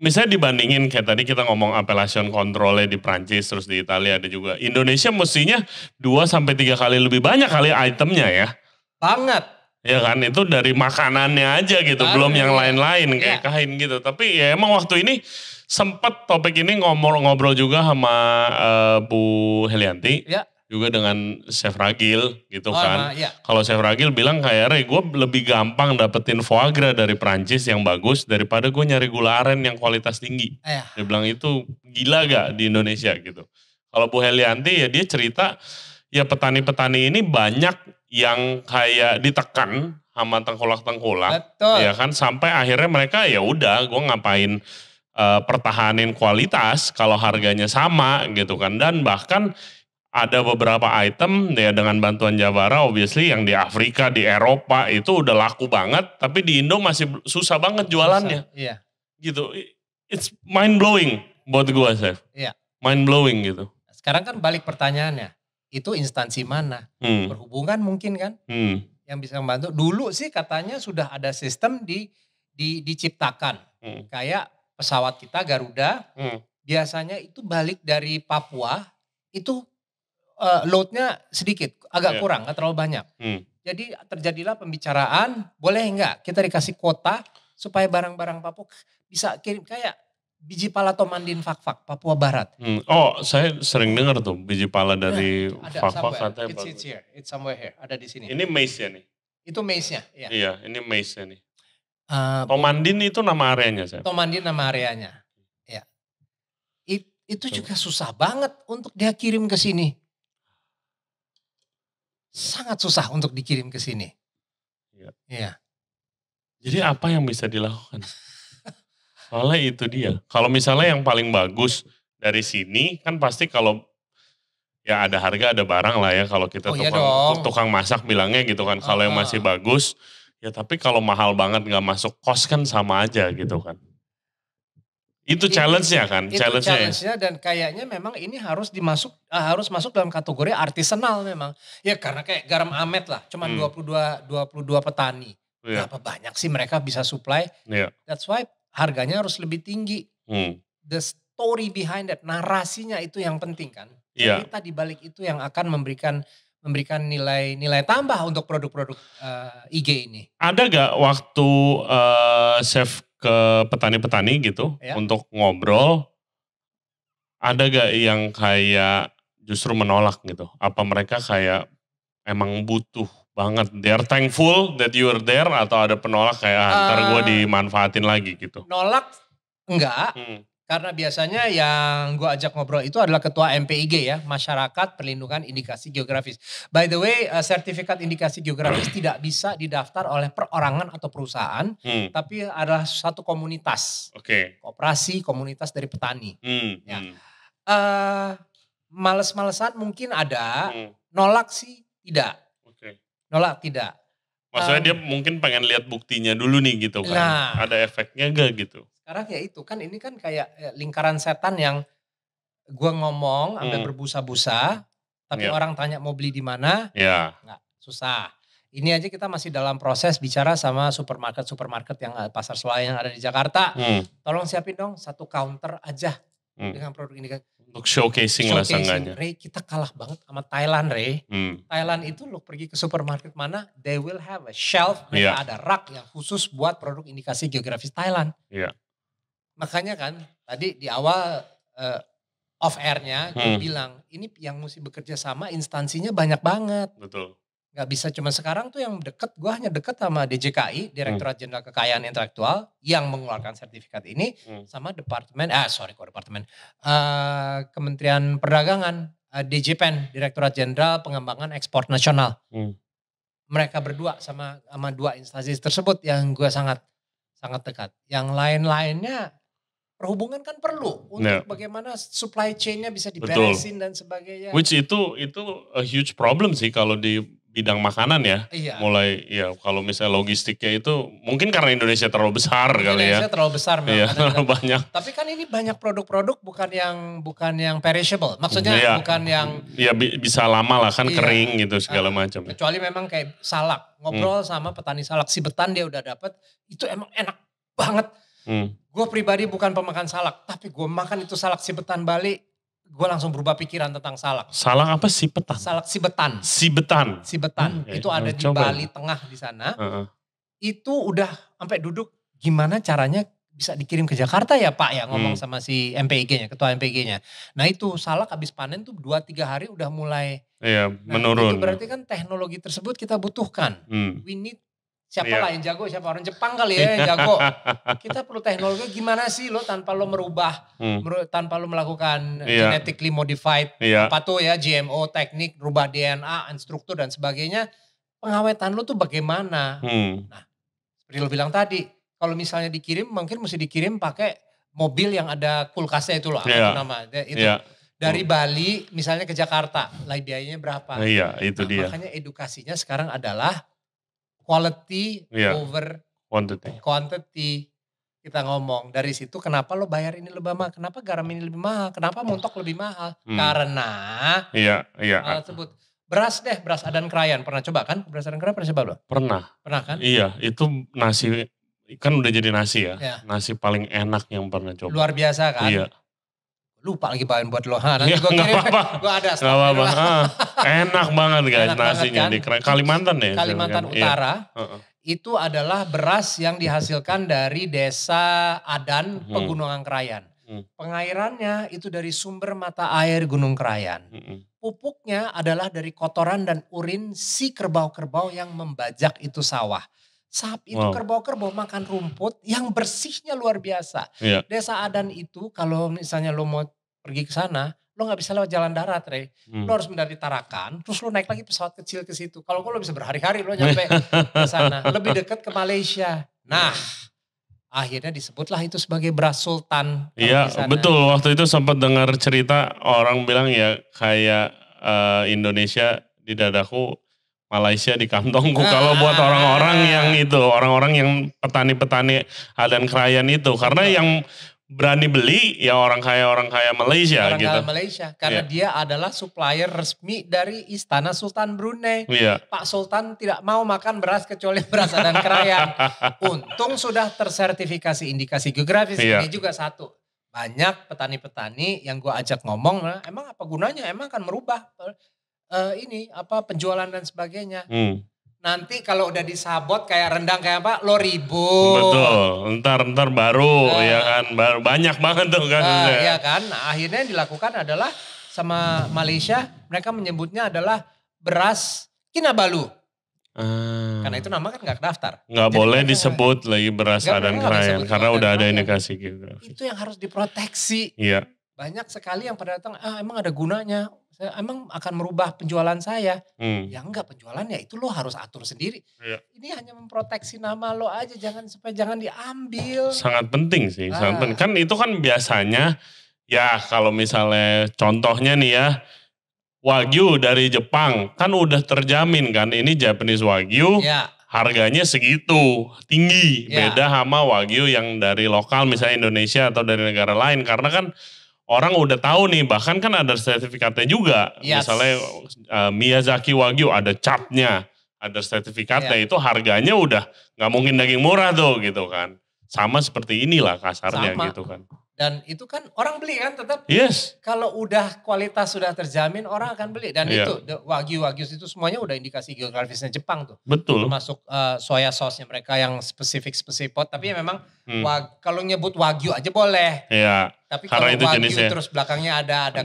misalnya dibandingin kayak tadi kita ngomong appellation controlnya di Prancis terus di Italia ada juga. Indonesia mestinya 2-3 kali lebih banyak kali itemnya ya. Banget. Ya kan itu dari makanannya aja gitu, belum yang lain-lain kayak kain gitu. Tapi ya emang waktu ini sempat topik ini ngobrol juga sama Bu Helianti. Juga dengan Chef Ragil gitu kan. Kalau Chef Ragil bilang kayak, Ray gue lebih gampang dapetin foie gras dari Prancis yang bagus daripada gue nyari gula aren yang kualitas tinggi. Dia bilang itu gila gak di Indonesia gitu. Kalau Bu Helianti ya dia cerita ya petani-petani ini banyak yang kayak ditekan sama tengkulak-tengkulak. Ya kan sampai akhirnya mereka ya udah gue ngapain pertahanin kualitas kalau harganya sama gitu kan. Dan bahkan ada beberapa item ya dengan bantuan Javara obviously yang di Afrika, di Eropa itu udah laku banget. Tapi di Indo masih susah banget jualannya. Gitu. It's mind blowing buat gue Chef. Mind blowing gitu. Sekarang kan balik pertanyaannya. Itu instansi mana? Berhubungan mungkin kan? Yang bisa membantu. Dulu sih katanya sudah ada sistem diciptakan. Kayak pesawat kita Garuda. Biasanya itu balik dari Papua. Itu loadnya sedikit. Agak kurang. Gak terlalu banyak. Jadi terjadilah pembicaraan. Boleh enggak kita dikasih kuota. Supaya barang-barang Papua bisa kirim kayak biji pala Tomandin Fak-Fak, Papua Barat. Oh, saya sering dengar tuh biji pala dari Fak-Fak katanya bagus. It's here, it's somewhere here, ada di sini. Ini maize-nya nih? Itu maize-nya, iya. Iya, ini maize-nya nih. Tomandin itu nama areanya, saya. Tomandin nama areanya, ya. Itu juga susah banget untuk dia kirim ke sini. Sangat susah untuk dikirim ke sini. Iya. Jadi apa yang bisa dilakukan? Soalnya itu dia. Kalau misalnya yang paling bagus dari sini kan pasti kalau ya ada harga ada barang lah ya kalau kita tukang masak bilangnya gitu kan. Kalau yang masih bagus ya tapi kalau mahal banget gak masuk kos kan sama aja gitu kan. Itu challenge-nya kan. Itu challenge-nya dan kayaknya memang ini harus masuk dalam kategori artisanal memang. Ya karena kayak garam Amet lah cuma 22 petani. Berapa banyak sih mereka bisa supply. That's why harganya harus lebih tinggi. The story behind that, narasinya itu yang penting kan. Cerita di balik itu yang akan memberikan nilai tambah untuk produk-produk IG ini. Ada gak waktu chef ke petani-petani gitu untuk ngobrol, ada gak yang kayak justru menolak gitu? Apa mereka kayak emang butuh banget, they're thankful that you are there atau ada penolak kayak ntar gue dimanfaatin lagi gitu? Nolak enggak, karena biasanya yang gue ajak ngobrol itu adalah ketua MPIG ya, Masyarakat Perlindungan Indikasi Geografis. By the way, sertifikat indikasi geografis tidak bisa didaftar oleh perorangan atau perusahaan, tapi adalah satu komunitas, koperasi komunitas dari petani. Males-malesan mungkin ada, nolak sih tidak. Nolak tidak. Maksudnya dia mungkin pengen lihat buktinya dulu nih gitu kan. Nah, ada efeknya gak gitu? Sekarang ya itu kan ini kan kayak lingkaran setan yang gue ngomong sampai berbusa-busa, tapi orang tanya mau beli di mana, nggak susah. Ini aja kita masih dalam proses bicara sama supermarket yang pasar swalayan yang ada di Jakarta. Tolong siapin dong satu counter aja dengan produk ini. Untuk showcasing lah seenggaknya. Ray, kita kalah banget sama Thailand, Ray. Thailand itu lo pergi ke supermarket mana, they will have a shelf, mereka ada rak yang khusus buat produk indikasi geografis Thailand. Makanya kan tadi di awal off airnya gue bilang, ini yang mesti bekerja sama instansinya banyak banget. Betul. Gak bisa cuma sekarang tuh yang deket, gue hanya deket sama DJKI, Direktorat Jenderal Kekayaan Intelektual, yang mengeluarkan sertifikat ini, sama Kementerian Perdagangan, DJPEN, Direktorat Jenderal Pengembangan Ekspor Nasional. Mereka berdua sama dua instansi tersebut yang gue sangat dekat. Yang lain-lainnya perhubungan kan perlu untuk bagaimana supply chain-nya bisa diberesin dan sebagainya. Which itu a huge problem sih kalau di bidang makanan ya. Mulai kalau misalnya logistiknya itu mungkin karena Indonesia terlalu besar kali ya. Indonesia terlalu besar memang. Iya, terlalu banyak. Tapi kan ini banyak produk-produk bukan yang perishable. Maksudnya bukan yang bisa lama lah kan kering gitu segala macam. Kecuali memang kayak salak. Ngobrol sama petani salak Sibetan dia udah dapet, itu emang enak banget. Gue pribadi bukan pemakan salak, tapi gue makan itu salak Sibetan Bali, gue langsung berubah pikiran tentang salak. Salak apa Sibetan? Salak Sibetan. Sibetan. Itu ada di Bali Tengah di sana. Itu udah sampai duduk, gimana caranya bisa dikirim ke Jakarta ya Pak ya, ngomong sama si MPIG-nya, ketua MPIG-nya. Nah itu salak habis panen tuh 2-3 hari udah mulai menurun. Itu berarti kan teknologi tersebut kita butuhkan. We need siapa lah yang jago, siapa orang Jepang kali ya yang jago. Kita perlu teknologi gimana sih lo tanpa lo merubah, tanpa lo melakukan genetically modified, apa tuh ya GMO teknik, rubah DNA, struktur dan sebagainya. Pengawetan lo tuh bagaimana? Nah seperti lo bilang tadi, kalau misalnya dikirim mungkin mesti dikirim pakai mobil yang ada kulkasnya itu loh. Dari Bali misalnya ke Jakarta, lah biayanya berapa? Itu dia. Makanya edukasinya sekarang adalah quality over quantity. Kita ngomong dari situ kenapa lo bayar ini lebih mahal, kenapa garam ini lebih mahal, kenapa montok lebih mahal. Karena hal tersebut. Beras Adan Krayan, pernah coba kan? Beras Adan Krayan pernah coba lo? Pernah kan? Iya, itu nasi, kan udah jadi nasi ya. Nasi paling enak yang pernah coba. Luar biasa kan? Iya. Lupa lagi bahan buat lo. Nanti gue kirim, gue ada stok. Gak apa-apa. Enak banget guys nasinya kan? Di Kalimantan ya. Kalimantan Utara. Itu adalah beras yang dihasilkan dari desa Adan, Pegunungan Krayan. Pengairannya itu dari sumber mata air Gunung Krayan. Pupuknya adalah dari kotoran dan urin si kerbau-kerbau yang membajak itu sawah. Sapi itu kerbau-kerbau makan rumput yang bersihnya luar biasa. Desa Adan itu kalau misalnya lo mau pergi ke sana, lo gak bisa lewat jalan darat, Rey. Lo harus mendarat di Tarakan, terus lo naik lagi pesawat kecil ke situ. Kalau lo bisa berhari-hari lo nyampe ke sana. Lebih dekat ke Malaysia. Nah, akhirnya disebutlah itu sebagai beras sultan. Iya, betul. Waktu itu sempat dengar cerita orang bilang ya kayak Indonesia di dadaku, Malaysia di kantongku. Kalau buat orang-orang yang itu, orang-orang yang petani-petani Adan Krayan itu. Karena yang berani beli ya orang kaya Malaysia orang gitu. Kaya Malaysia karena dia adalah supplier resmi dari Istana Sultan Brunei. Pak Sultan tidak mau makan beras kecuali beras Adan Krayan. Untung sudah tersertifikasi indikasi geografis. Ini juga satu. Banyak petani-petani yang gue ajak ngomong, nah, emang apa gunanya? Emang akan merubah penjualan dan sebagainya. Nanti kalau udah disabot kayak rendang kayak apa, lo ribut. Betul, ntar baru ya kan, baru banyak banget tuh kan. Iya kan, nah, akhirnya yang dilakukan adalah sama Malaysia, mereka menyebutnya adalah beras Kinabalu. Karena itu nama kan gak daftar. Gak boleh disebut lagi beras Adan Krayan, karena udah ada indikasi gitu. Itu yang harus diproteksi. Iya. Banyak sekali yang pada datang, emang ada gunanya. Emang akan merubah penjualan saya. Ya enggak, penjualannya itu lo harus atur sendiri. Ini hanya memproteksi nama lo aja, supaya jangan diambil. Sangat penting sih, sangat penting. Kan itu kan biasanya ya kalau misalnya contohnya nih ya, Wagyu dari Jepang kan udah terjamin kan, ini Japanese Wagyu. harganya segitu tinggi, beda sama Wagyu yang dari lokal misalnya Indonesia atau dari negara lain, karena kan orang udah tahu nih, bahkan kan ada sertifikatnya juga, misalnya Miyazaki Wagyu ada capnya, ada sertifikatnya, itu harganya udah nggak mungkin daging murah tuh gitu kan, sama seperti inilah kasarnya gitu kan. Dan itu kan orang beli kan tetap. Kalau udah kualitas sudah terjamin orang akan beli. Dan itu Wagyu itu semuanya udah indikasi geografisnya Jepang tuh. Betul. Termasuk soya sauce-nya mereka yang spesifik. Tapi ya memang kalau nyebut Wagyu aja boleh. Iya. Tapi kalau Wagyu jenisnya, terus belakangnya ada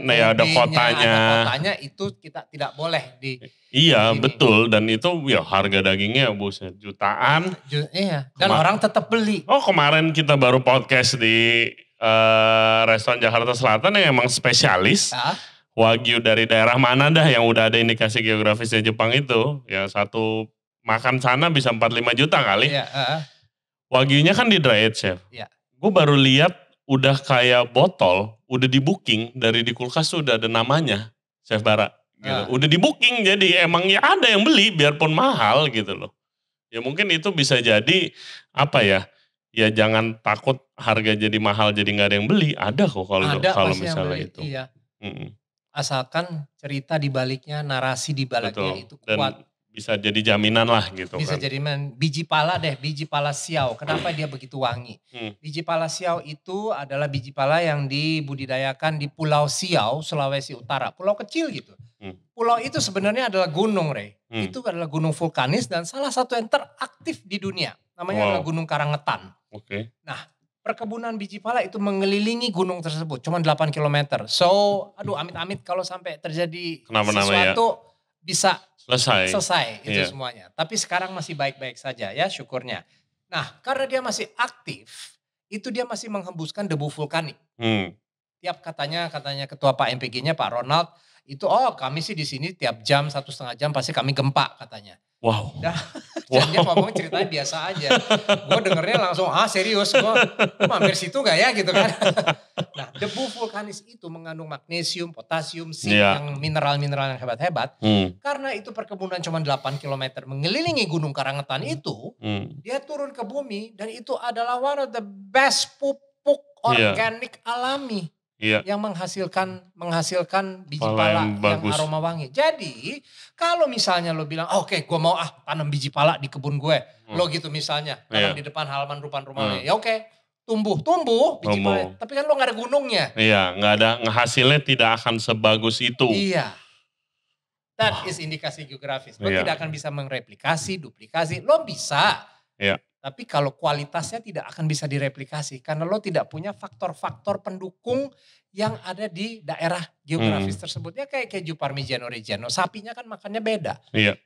kotanya itu kita tidak boleh di. Iya betul, dan itu ya harga dagingnya buset jutaan. Iya. Dan orang tetap beli. Oh kemarin kita baru podcast di restoran Jakarta Selatan yang emang spesialis Wagyu dari daerah mana dah yang udah ada indikasi geografisnya Jepang itu, yang satu makan sana bisa 45 juta kali. Wagyunya kan di dry age, chef. Gue baru lihat udah kayak botol, udah di booking dari di kulkas tuh udah ada namanya, Chef Bara. Gitu. Udah di booking, jadi emang ya ada yang beli biarpun mahal gitu loh. Ya mungkin itu bisa jadi apa ya? Ya jangan takut harga jadi mahal jadi nggak ada yang beli, ada kok kalau misalnya itu. Iya. Asalkan cerita di baliknya, narasi di baliknya itu kuat. Dan bisa jadi jaminan lah gitu. Bisa jadi biji pala biji pala siau. Kenapa dia begitu wangi? Biji pala siau itu adalah biji pala yang dibudidayakan di Pulau Siau, Sulawesi Utara. Pulau kecil gitu. Pulau itu sebenarnya adalah gunung, Rey. Itu adalah gunung vulkanis dan salah satu yang teraktif di dunia. Namanya adalah Gunung Karangetan. Nah, perkebunan biji pala itu mengelilingi gunung tersebut. Cuma 8 km. So, aduh amit-amit kalau sampai terjadi sesuatu bisa selesai itu semuanya. Tapi sekarang masih baik-baik saja ya syukurnya. Nah, karena dia masih aktif, itu dia masih menghembuskan debu vulkanik. Tiap katanya ketua Pak MPG-nya Pak Ronald, itu kami sih di sini tiap jam 1,5 jam pasti kami gempa katanya. Wow. Dan dia ngomong ceritanya biasa aja. Gue dengernya langsung serius, gue mampir situ gak ya gitu kan. Nah debu vulkanis itu mengandung magnesium, potasium, zinc yang mineral-mineral yang hebat-hebat. Karena itu perkebunan cuma 8 km mengelilingi Gunung Karangetan itu, dia turun ke bumi dan itu adalah one of the best pupuk organik alami. Yang menghasilkan biji pala yang aroma wangi. Jadi kalau misalnya lo bilang oke, gue mau tanam biji pala di kebun gue. Lo gitu misalnya tanam di depan halaman rumah-rumahnya. Ya oke, tumbuh biji pala. Tapi kan lo gak ada gunungnya. Iya, gak ada, hasilnya tidak akan sebagus itu. Iya. That is indikasi geografis. Lo tidak akan bisa mereplikasi, duplikasi. Lo bisa. Tapi kalau kualitasnya tidak akan bisa direplikasi. Karena lo tidak punya faktor-faktor pendukung yang ada di daerah geografis tersebut. Ya kayak keju Parmigiano Reggiano. Sapinya kan makannya beda.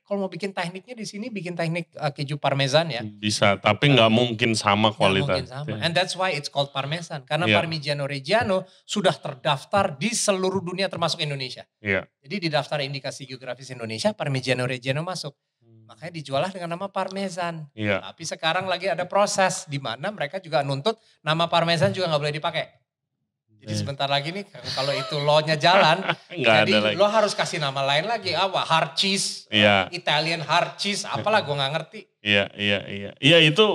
Kalau mau bikin tekniknya di sini bikin teknik keju parmesan ya. Bisa, tapi gak mungkin sama kualitas. And that's why it's called parmesan. Karena Parmigiano Reggiano sudah terdaftar di seluruh dunia termasuk Indonesia. Jadi di daftar indikasi geografis Indonesia Parmigiano Reggiano masuk. Makanya dijualah dengan nama parmesan. Tapi sekarang lagi ada proses di mana mereka juga nuntut nama parmesan juga gak boleh dipakai. Jadi sebentar lagi nih kalau itu law-nya jalan, jadi lo harus kasih nama lain lagi. Hard cheese, Italian hard cheese, apalah gue gak ngerti. Iya itu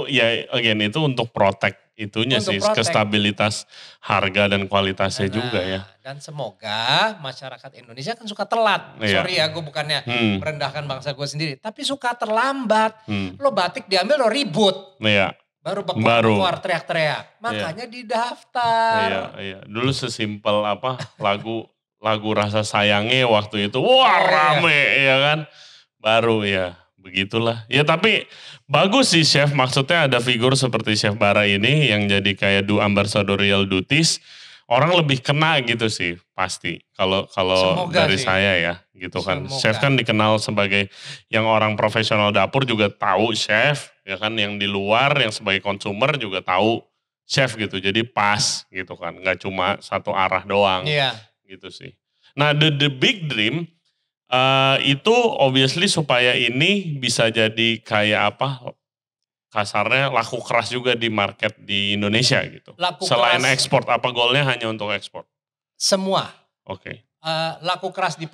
again itu untuk protect itunya sih, kestabilitas harga dan kualitasnya juga ya. Dan semoga masyarakat Indonesia kan suka telat. Sorry ya, gue bukannya merendahkan bangsa gue sendiri. Tapi suka terlambat. Lo batik diambil lo ribut. Baru keluar teriak-teriak. Makanya didaftar. Dulu sesimpel lagu Rasa Sayangnya waktu itu. Wah rame ya kan. Baru begitulah. Ya tapi bagus sih Chef, maksudnya ada figur seperti Chef Bara ini yang jadi kayak ambassadorial duties. Orang lebih kena gitu sih pasti. Kalau dari sih. Saya ya gitu kan. Semoga. Chef kan dikenal sebagai yang orang profesional dapur juga tahu chef. Ya kan yang di luar yang sebagai consumer juga tahu chef gitu. Jadi pas gitu kan. Gak cuma satu arah doang gitu sih. Nah the big dream itu obviously supaya ini bisa jadi kayak kasarnya laku keras juga di market di Indonesia gitu. Selain ekspor, apa goalnya hanya untuk ekspor? Semua. Oke. laku keras di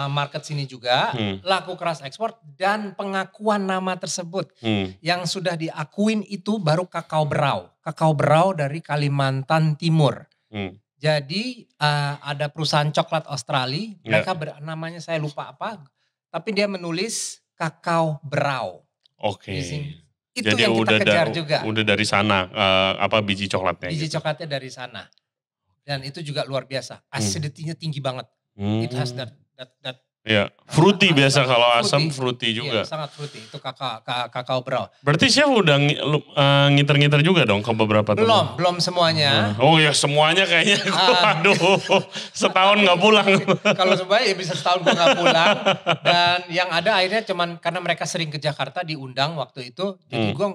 market sini juga, laku keras ekspor, dan pengakuan nama tersebut. Yang sudah diakuin itu baru Kakao Berau. Kakao Berau dari Kalimantan Timur. Jadi ada perusahaan coklat Australia, mereka namanya saya lupa apa, tapi dia menulis Kakao Berau. Oke. Itu jadi yang kita kejar juga. Udah dari sana, biji coklatnya. Biji coklatnya dari sana. Dan itu juga luar biasa. Acidity-nya tinggi banget. It has that ya, fruity biasa kalau asam fruity juga. Iya, sangat fruity. Itu Kakao Berau. Berarti chef udah ngiter-ngiter juga dong ke beberapa tempat? Belum semuanya. Oh ya semuanya kayaknya. Aduh, setahun gak pulang. Kalau semuanya ya bisa setahun gue gak pulang. Dan yang ada akhirnya cuman karena mereka sering ke Jakarta diundang waktu itu. Jadi gue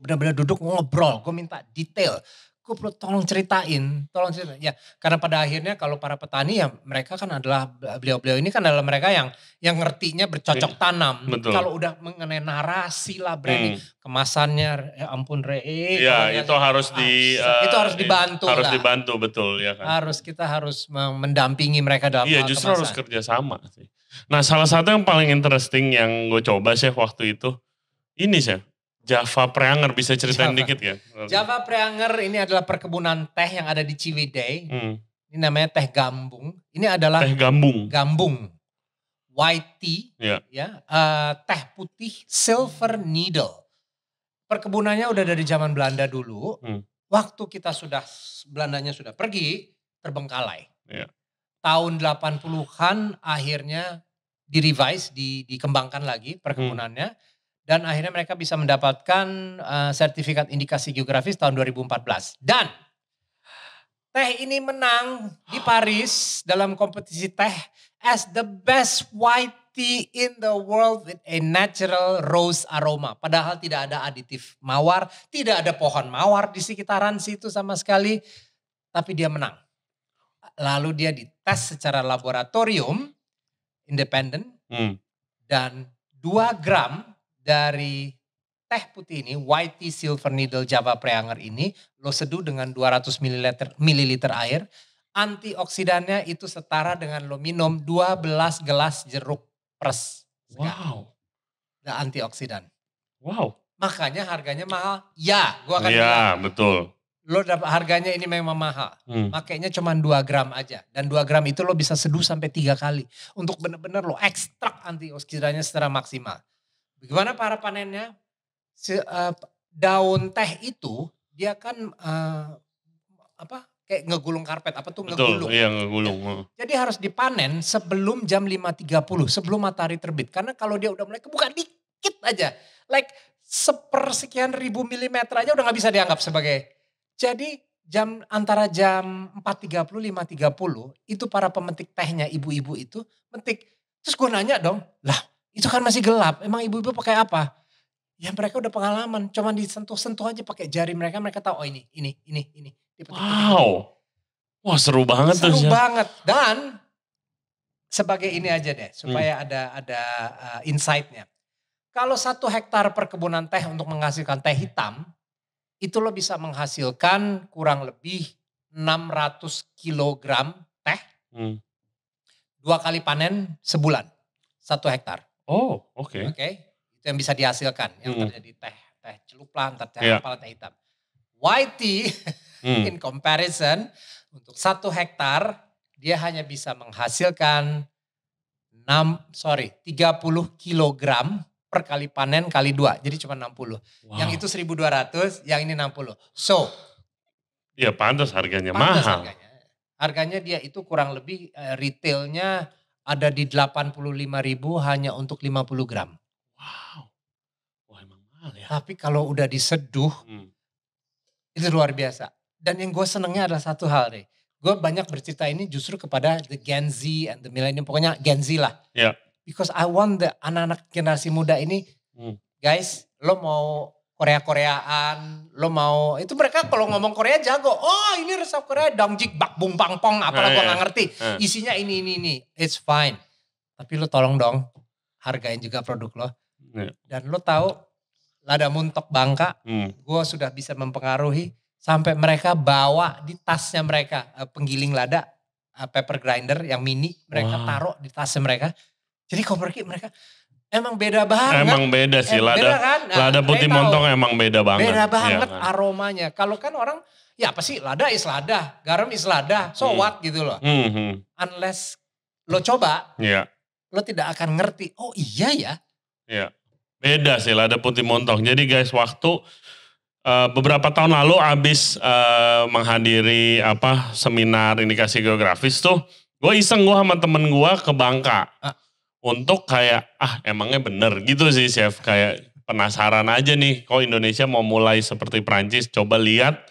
benar-benar duduk ngobrol. Gue minta detail. Gue perlu tolong ceritain. Ya, karena pada akhirnya kalau para petani ya mereka kan adalah beliau-beliau ini kan adalah mereka yang ngertinya bercocok tanam. Kalau udah mengenai narasi lah branding, kemasannya, ya ampun Iya itu harus itu harus dibantu. Harus dibantu betul ya kan. Kita harus mendampingi mereka dalam hal justru kemasan. Harus kerjasama sih. Nah salah satu yang paling interesting yang gue coba chef waktu itu, ini chef. Java Preanger, bisa ceritain dikit ya? Java Preanger ini adalah perkebunan teh yang ada di Ciwidey. Ini namanya teh gambung. Ini adalah teh gambung. White tea, teh putih silver needle. Perkebunannya udah dari zaman Belanda dulu. Waktu Belandanya sudah pergi, terbengkalai. Tahun 80-an akhirnya di-revise, dikembangkan lagi perkebunannya. Dan akhirnya mereka bisa mendapatkan sertifikat indikasi geografis tahun 2014. Dan teh ini menang di Paris dalam kompetisi teh as the best white tea in the world with a natural rose aroma. Padahal tidak ada aditif mawar, tidak ada pohon mawar di sekitaran situ sama sekali. Tapi dia menang. Lalu dia dites secara laboratorium, independen. Dan 2 gram dari teh putih ini, white tea silver needle Java Preanger ini, lo seduh dengan 200 ml air. Antioksidannya itu setara dengan lo minum 12 gelas jeruk pres. Wow. Dan antioksidan. Wow. Makanya harganya mahal. Ya, gua akan bilang. Iya, betul. Lo dapat harganya ini memang mahal. Makanya cuma 2 gram aja. Dan 2 gram itu lo bisa seduh sampai 3 kali. Untuk benar-benar lo ekstrak antioksidannya secara maksimal. Bagaimana para panennya? Daun teh itu dia kan kayak ngegulung karpet. Betul, iya ngegulung. Jadi harus dipanen sebelum jam 5.30, sebelum matahari terbit. Karena kalau dia udah mulai kebuka dikit aja, like sepersekian ribu milimeter aja udah gak bisa dianggap sebagai. Jadi antara jam 4.30, 5.30 itu para pemetik tehnya ibu-ibu itu metik. Terus gue nanya dong, lah itu kan masih gelap, emang ibu-ibu pakai apa? Ya mereka udah pengalaman, cuman disentuh-sentuh aja pakai jari mereka tahu oh ini. Wow. Wah seru banget tuh. Seru banget. Dan sebagai ini aja deh, supaya ada insight-nya. Kalau 1 hektar perkebunan teh untuk menghasilkan teh hitam, itu lo bisa menghasilkan kurang lebih 600 kilogram teh. 2 kali panen sebulan, 1 hektar. Oh, oke. Itu yang bisa dihasilkan, yang terjadi teh celuplah, teh apalah, teh hitam. White tea in comparison untuk 1 hektar dia hanya bisa menghasilkan 30 kilogram per kali panen kali 2. Jadi cuma 60. Wow. Yang itu 1.200, yang ini 60. So. Ya pantas harganya mahal. Harganya dia itu kurang lebih retailnya ada di 85.000 hanya untuk 50 gram. Wow. Wah emang mahal ya. Tapi kalau udah diseduh, itu luar biasa. Dan yang gue senengnya adalah satu hal deh. Gue banyak bercerita ini justru kepada the Gen Z and the millennium. Pokoknya Gen Z lah. Yeah. Because I want the anak-anak generasi muda ini, guys, lo mau Korea-Koreaan, lo mau, itu mereka kalau ngomong Korea jago. Oh ini resep Korea, dongjik, bak, bung, pang, pong, apalah gue gak ngerti. Isinya ini. It's fine. Tapi lo tolong dong, hargain juga produk lo. Dan lo tahu, lada muntok Bangka, gue sudah bisa mempengaruhi sampai mereka bawa di tasnya mereka penggiling lada. pepper grinder yang mini, mereka taruh di tas mereka. Jadi kalau pergi mereka emang beda banget. Emang beda sih, lada, kan? lada putih montong emang beda banget. Beda banget ya, kan? Aromanya. Kalau kan orang, ya apa sih lada is lada, garam is lada, so what gitu loh. Unless lo coba, lo tidak akan ngerti, oh iya ya. Iya, beda sih lada putih montong. Jadi guys, waktu beberapa tahun lalu abis menghadiri seminar indikasi geografis tuh, gue iseng gue sama temen gue ke Bangka. Untuk kayak, emangnya bener gitu sih chef. Kayak penasaran aja nih, kok Indonesia mau mulai seperti Prancis. Coba lihat,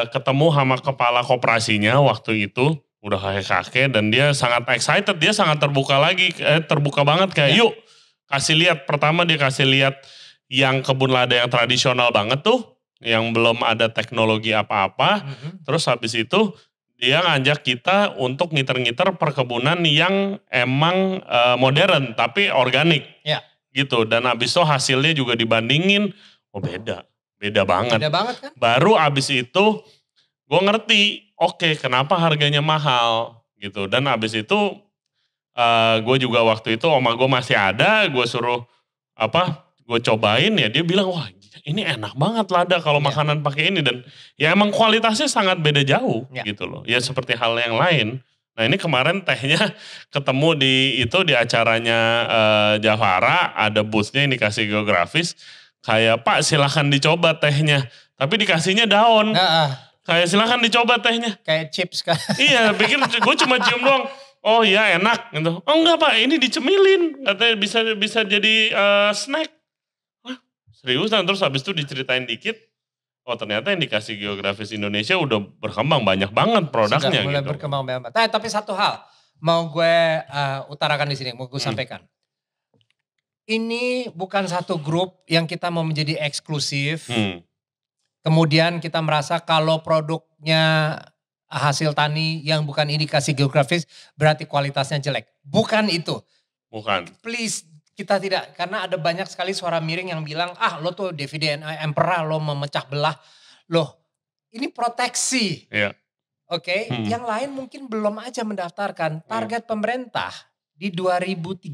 ketemu sama kepala koperasinya waktu itu. Udah kakek-kakek dan dia sangat excited, dia sangat terbuka banget kayak yuk kasih lihat. Pertama dia kasih lihat yang kebun lada yang tradisional banget tuh, yang belum ada teknologi apa-apa. Terus habis itu dia ngajak kita untuk ngiter-ngiter perkebunan yang emang modern tapi organik. Gitu. Dan habis itu hasilnya juga dibandingin, beda banget. Beda banget kan? Baru habis itu gue ngerti, oke, kenapa harganya mahal gitu. Dan habis itu gue juga waktu itu oma gue masih ada, gue suruh gue cobain ya, dia bilang wah ini enak banget lada kalau makanan pakai ini, dan ya emang kualitasnya sangat beda jauh gitu loh. Ya seperti hal yang lain. Nah ini kemarin tehnya ketemu di acaranya Jafara, ada boothnya indikasi geografis, kayak Pak silahkan dicoba tehnya, tapi dikasihnya daun. Kayak silahkan dicoba tehnya. Kayak chips kan. Iya, pikir gue cuma cium doang. Oh iya enak gitu. Oh enggak Pak, ini dicemilin. Katanya bisa jadi snack. Wah, seriusan. Terus habis itu diceritain dikit. Oh ternyata indikasi geografis Indonesia udah berkembang banyak banget produknya. Sudah mulai gitu. Berkembang banget. Tapi satu hal mau gue utarakan di sini, mau gue sampaikan. Ini bukan satu grup yang kita mau menjadi eksklusif. Kemudian kita merasa kalau produknya hasil tani yang bukan indikasi geografis berarti kualitasnya jelek. Bukan itu. Bukan. Please, kita tidak, karena ada banyak sekali suara miring yang bilang, lo tuh dividen emperor, lo memecah belah. Loh, ini proteksi. Oke, yang lain mungkin belum aja mendaftarkan. Target pemerintah di 2035,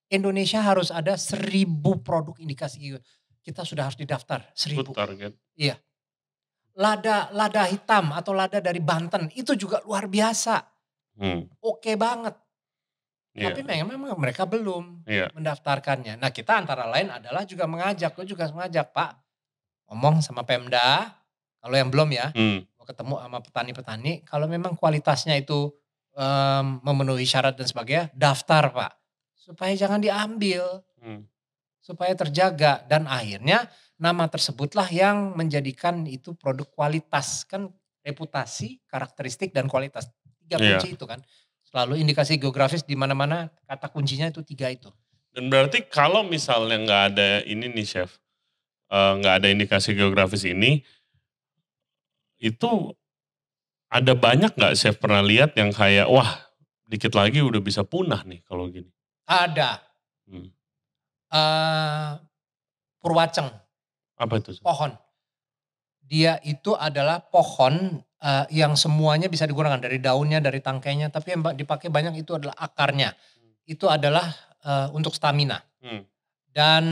Indonesia harus ada 1.000 produk indikasi. Kita sudah harus didaftar 1.000. Good target. Iya. Lada hitam atau lada dari Banten itu juga luar biasa. Oke banget. Tapi memang mereka belum mendaftarkannya. Nah kita antara lain adalah juga mengajak, gue juga mengajak Pak, ngomong sama Pemda, kalau yang belum ya, mau ketemu sama petani-petani, kalau memang kualitasnya itu memenuhi syarat dan sebagainya, daftar Pak. Supaya jangan diambil. Supaya terjaga, dan akhirnya nama tersebutlah yang menjadikan itu produk kualitas. Kan reputasi, karakteristik, dan kualitas. 3 kunci itu kan. Selalu indikasi geografis di mana-mana kata kuncinya itu 3 itu. Dan berarti kalau misalnya nggak ada ini nih chef, nggak ada indikasi geografis ini, itu ada banyak nggak chef pernah lihat yang kayak wah dikit lagi udah bisa punah nih kalau gini? Ada. Purwaceng. Apa itu? Pohon. Dia itu adalah pohon yang semuanya bisa digunakan, dari daunnya, dari tangkainya, tapi yang dipakai banyak itu adalah akarnya. Itu adalah untuk stamina. Dan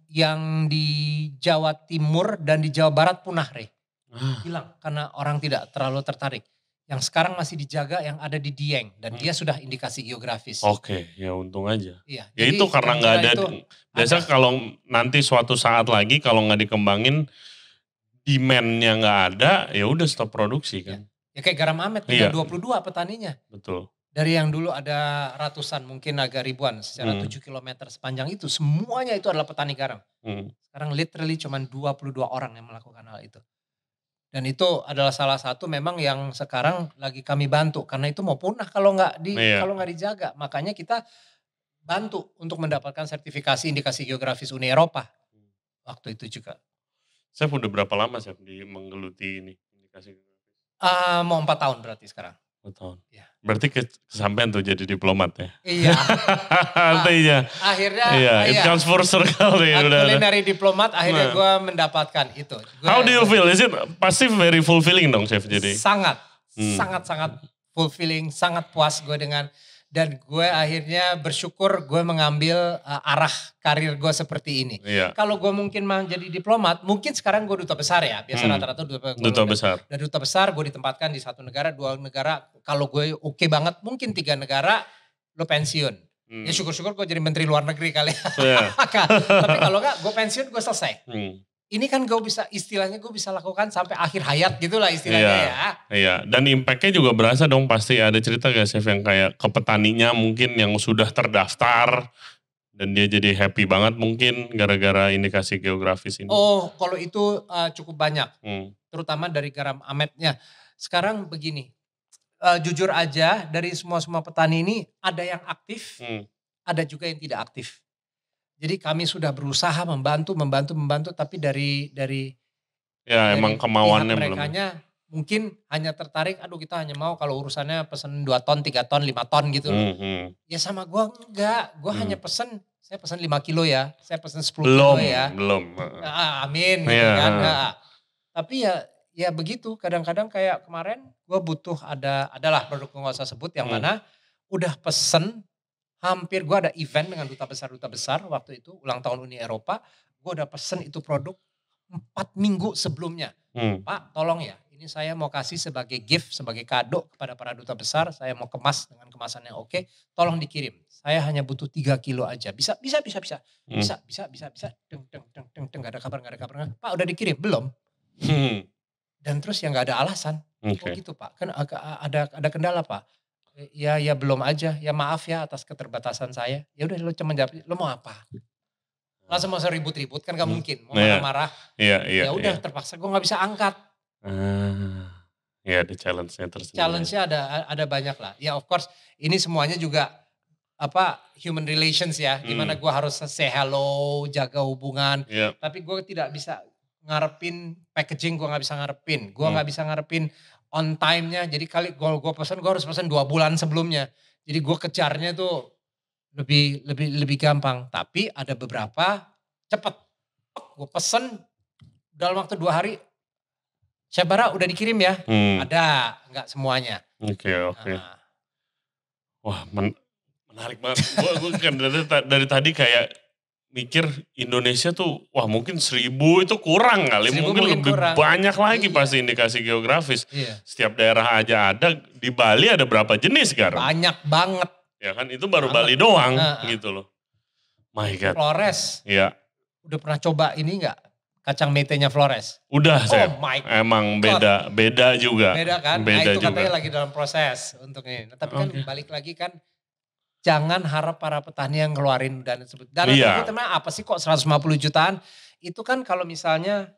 yang di Jawa Timur dan di Jawa Barat punah, hilang karena orang tidak terlalu tertarik. Yang sekarang masih dijaga yang ada di Dieng, dan dia sudah indikasi geografis. Oke, ya untung aja. Iya, ya itu karena nggak ada. Biasa kalau nanti suatu saat lagi kalau nggak dikembangin, demand-nya nggak ada, ya udah stop produksi kan. Ya kayak garam Amet, tinggal 22 petaninya. Betul. Dari yang dulu ada ratusan, mungkin agak ribuan, secara 7 km sepanjang itu, semuanya itu adalah petani garam. Sekarang literally cuma 22 orang yang melakukan hal itu. Dan itu adalah salah satu memang yang sekarang lagi kami bantu, karena itu mau punah kalau nggak dijaga. Makanya kita bantu untuk mendapatkan sertifikasi indikasi geografis Uni Eropa waktu itu juga. Chef udah berapa lama Chef menggeluti ini indikasi geografis? Mau 4 tahun berarti sekarang. 4 tahun. Ya. Berarti kesampean tuh jadi diplomat ya? Iya. Artinya. Akhirnya. It comes full circle nih. Culinary diplomat akhirnya gue mendapatkan itu. How do you feel? Is it pasti very fulfilling dong Chef jadi? Sangat fulfilling, sangat puas gue dan gue akhirnya bersyukur gue mengambil arah karir gue seperti ini. Iya. Kalau gue mungkin mau jadi diplomat, mungkin sekarang gue duta besar ya. Biasa rata-rata duta besar. Dari duta besar gue ditempatkan di 1 negara, 2 negara. Kalau gue oke banget, mungkin 3 negara lo pensiun. Ya syukur-syukur gue jadi menteri luar negeri kali ya. Yeah. Tapi kalau enggak, gue pensiun, gue selesai. Ini kan gue bisa, istilahnya gue bisa lakukan sampai akhir hayat gitu lah istilahnya ya. Iya, dan impactnya juga berasa dong pasti. Ada cerita gak Chef yang kayak ke petaninya mungkin yang sudah terdaftar dan dia jadi happy banget mungkin gara-gara indikasi geografis ini? Oh, kalau itu cukup banyak. Terutama dari garam ametnya. Sekarang begini, jujur aja dari semua petani ini ada yang aktif, ada juga yang tidak aktif. Jadi kami sudah berusaha membantu, tapi dari emang kemauannya belum. Mungkin hanya tertarik, aduh kita hanya mau kalau urusannya pesen 2 ton, 3 ton, 5 ton gitu. Ya sama gue enggak, gue hanya saya pesen 5 kilo ya, saya pesen 10 kilo ya. Belum. Amin gitu kan. Tapi ya begitu, kadang-kadang kayak kemarin gue butuh adalah produk gue gak usah sebut yang mana udah pesen. Hampir gue ada event dengan duta besar waktu itu, ulang tahun Uni Eropa, gue udah pesen itu produk 4 minggu sebelumnya. Pak tolong ya, ini saya mau kasih sebagai gift, sebagai kado kepada para duta besar, saya mau kemas dengan kemasan yang oke, tolong dikirim. Saya hanya butuh 3 kilo aja, bisa. Bisa, gak ada kabar. Pak udah dikirim? Belum. Dan terus ya gak ada alasan. Oh gitu Pak, kan ada kendala Pak. Ya belum aja, ya maaf ya atas keterbatasan saya. Ya udah lo cuma jawab, lo mau apa? Langsung mau ribut-ribut kan gak mungkin, mau marah-marah. Ya udah terpaksa gue gak bisa angkat. Ya ada challenge-nya tersendiri. Challenge-nya ada banyak lah. Ya of course ini semuanya juga human relations ya. Gimana gue harus say hello, jaga hubungan. Tapi gue tidak bisa ngarepin packaging, gue gak bisa ngarepin. Gue gak bisa ngarepin on time-nya, jadi kali gue harus pesen 2 bulan sebelumnya. Jadi gue kejarnya tuh lebih gampang. Tapi ada beberapa cepet. Gue pesen dalam waktu 2 hari. Chef Bara udah dikirim ya? Ada, enggak semuanya. Oke. Wah menarik banget. Gue kan dari tadi kayak mikir Indonesia tuh wah mungkin 1000 itu kurang kali. Mungkin lebih kurang. Banyak lagi pasti indikasi geografis. Setiap daerah aja ada. Di Bali ada berapa jenis garam? Banyak banget. Ya kan itu baru Bali doang gitu loh. My God. Flores. Iya. Udah pernah coba ini enggak? Kacang metenya Flores. Udah Chef. Emang beda juga. Beda kan? Beda itu juga. Katanya lagi dalam proses untuk ini. Tapi kan balik lagi kan. Jangan harap para petani yang ngeluarin dana tersebut. Dana tersebut teman apa sih kok 150 jutaan? Itu kan kalau misalnya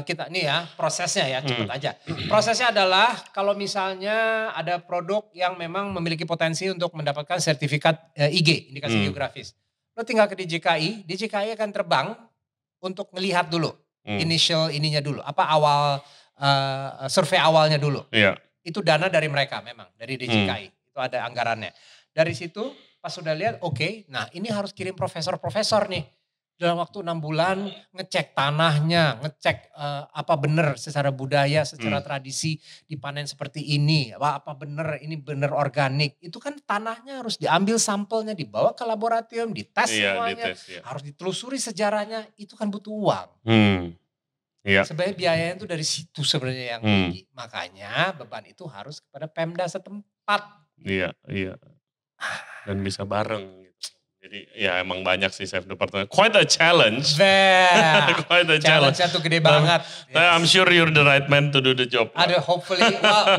kita nih ya prosesnya ya cepet aja. Prosesnya adalah kalau misalnya ada produk yang memang memiliki potensi untuk mendapatkan sertifikat IG, indikasi geografis. Lo tinggal ke DJKI akan terbang untuk ngelihat dulu. Initial ininya dulu. Awal survei awalnya dulu. Itu dana dari mereka memang, dari DJKI. Itu ada anggarannya. Dari situ pas sudah lihat oke, nah ini harus kirim profesor nih. Dalam waktu 6 bulan ngecek tanahnya, ngecek apa benar secara budaya, secara tradisi dipanen seperti ini. Apa benar ini benar organik. Itu kan tanahnya harus diambil sampelnya, dibawa ke laboratorium, dites semuanya. Harus ditelusuri sejarahnya, itu kan butuh uang. Sebenarnya biayanya itu dari situ sebenarnya yang tinggi. Makanya beban itu harus kepada Pemda setempat. Iya. Dan bisa bareng gitu. Jadi ya emang banyak sih Chef Department. Quite a challenge. Quite a challenge. Challenge-nya tuh gede banget. I'm sure you're the right man to do the job. Hopefully,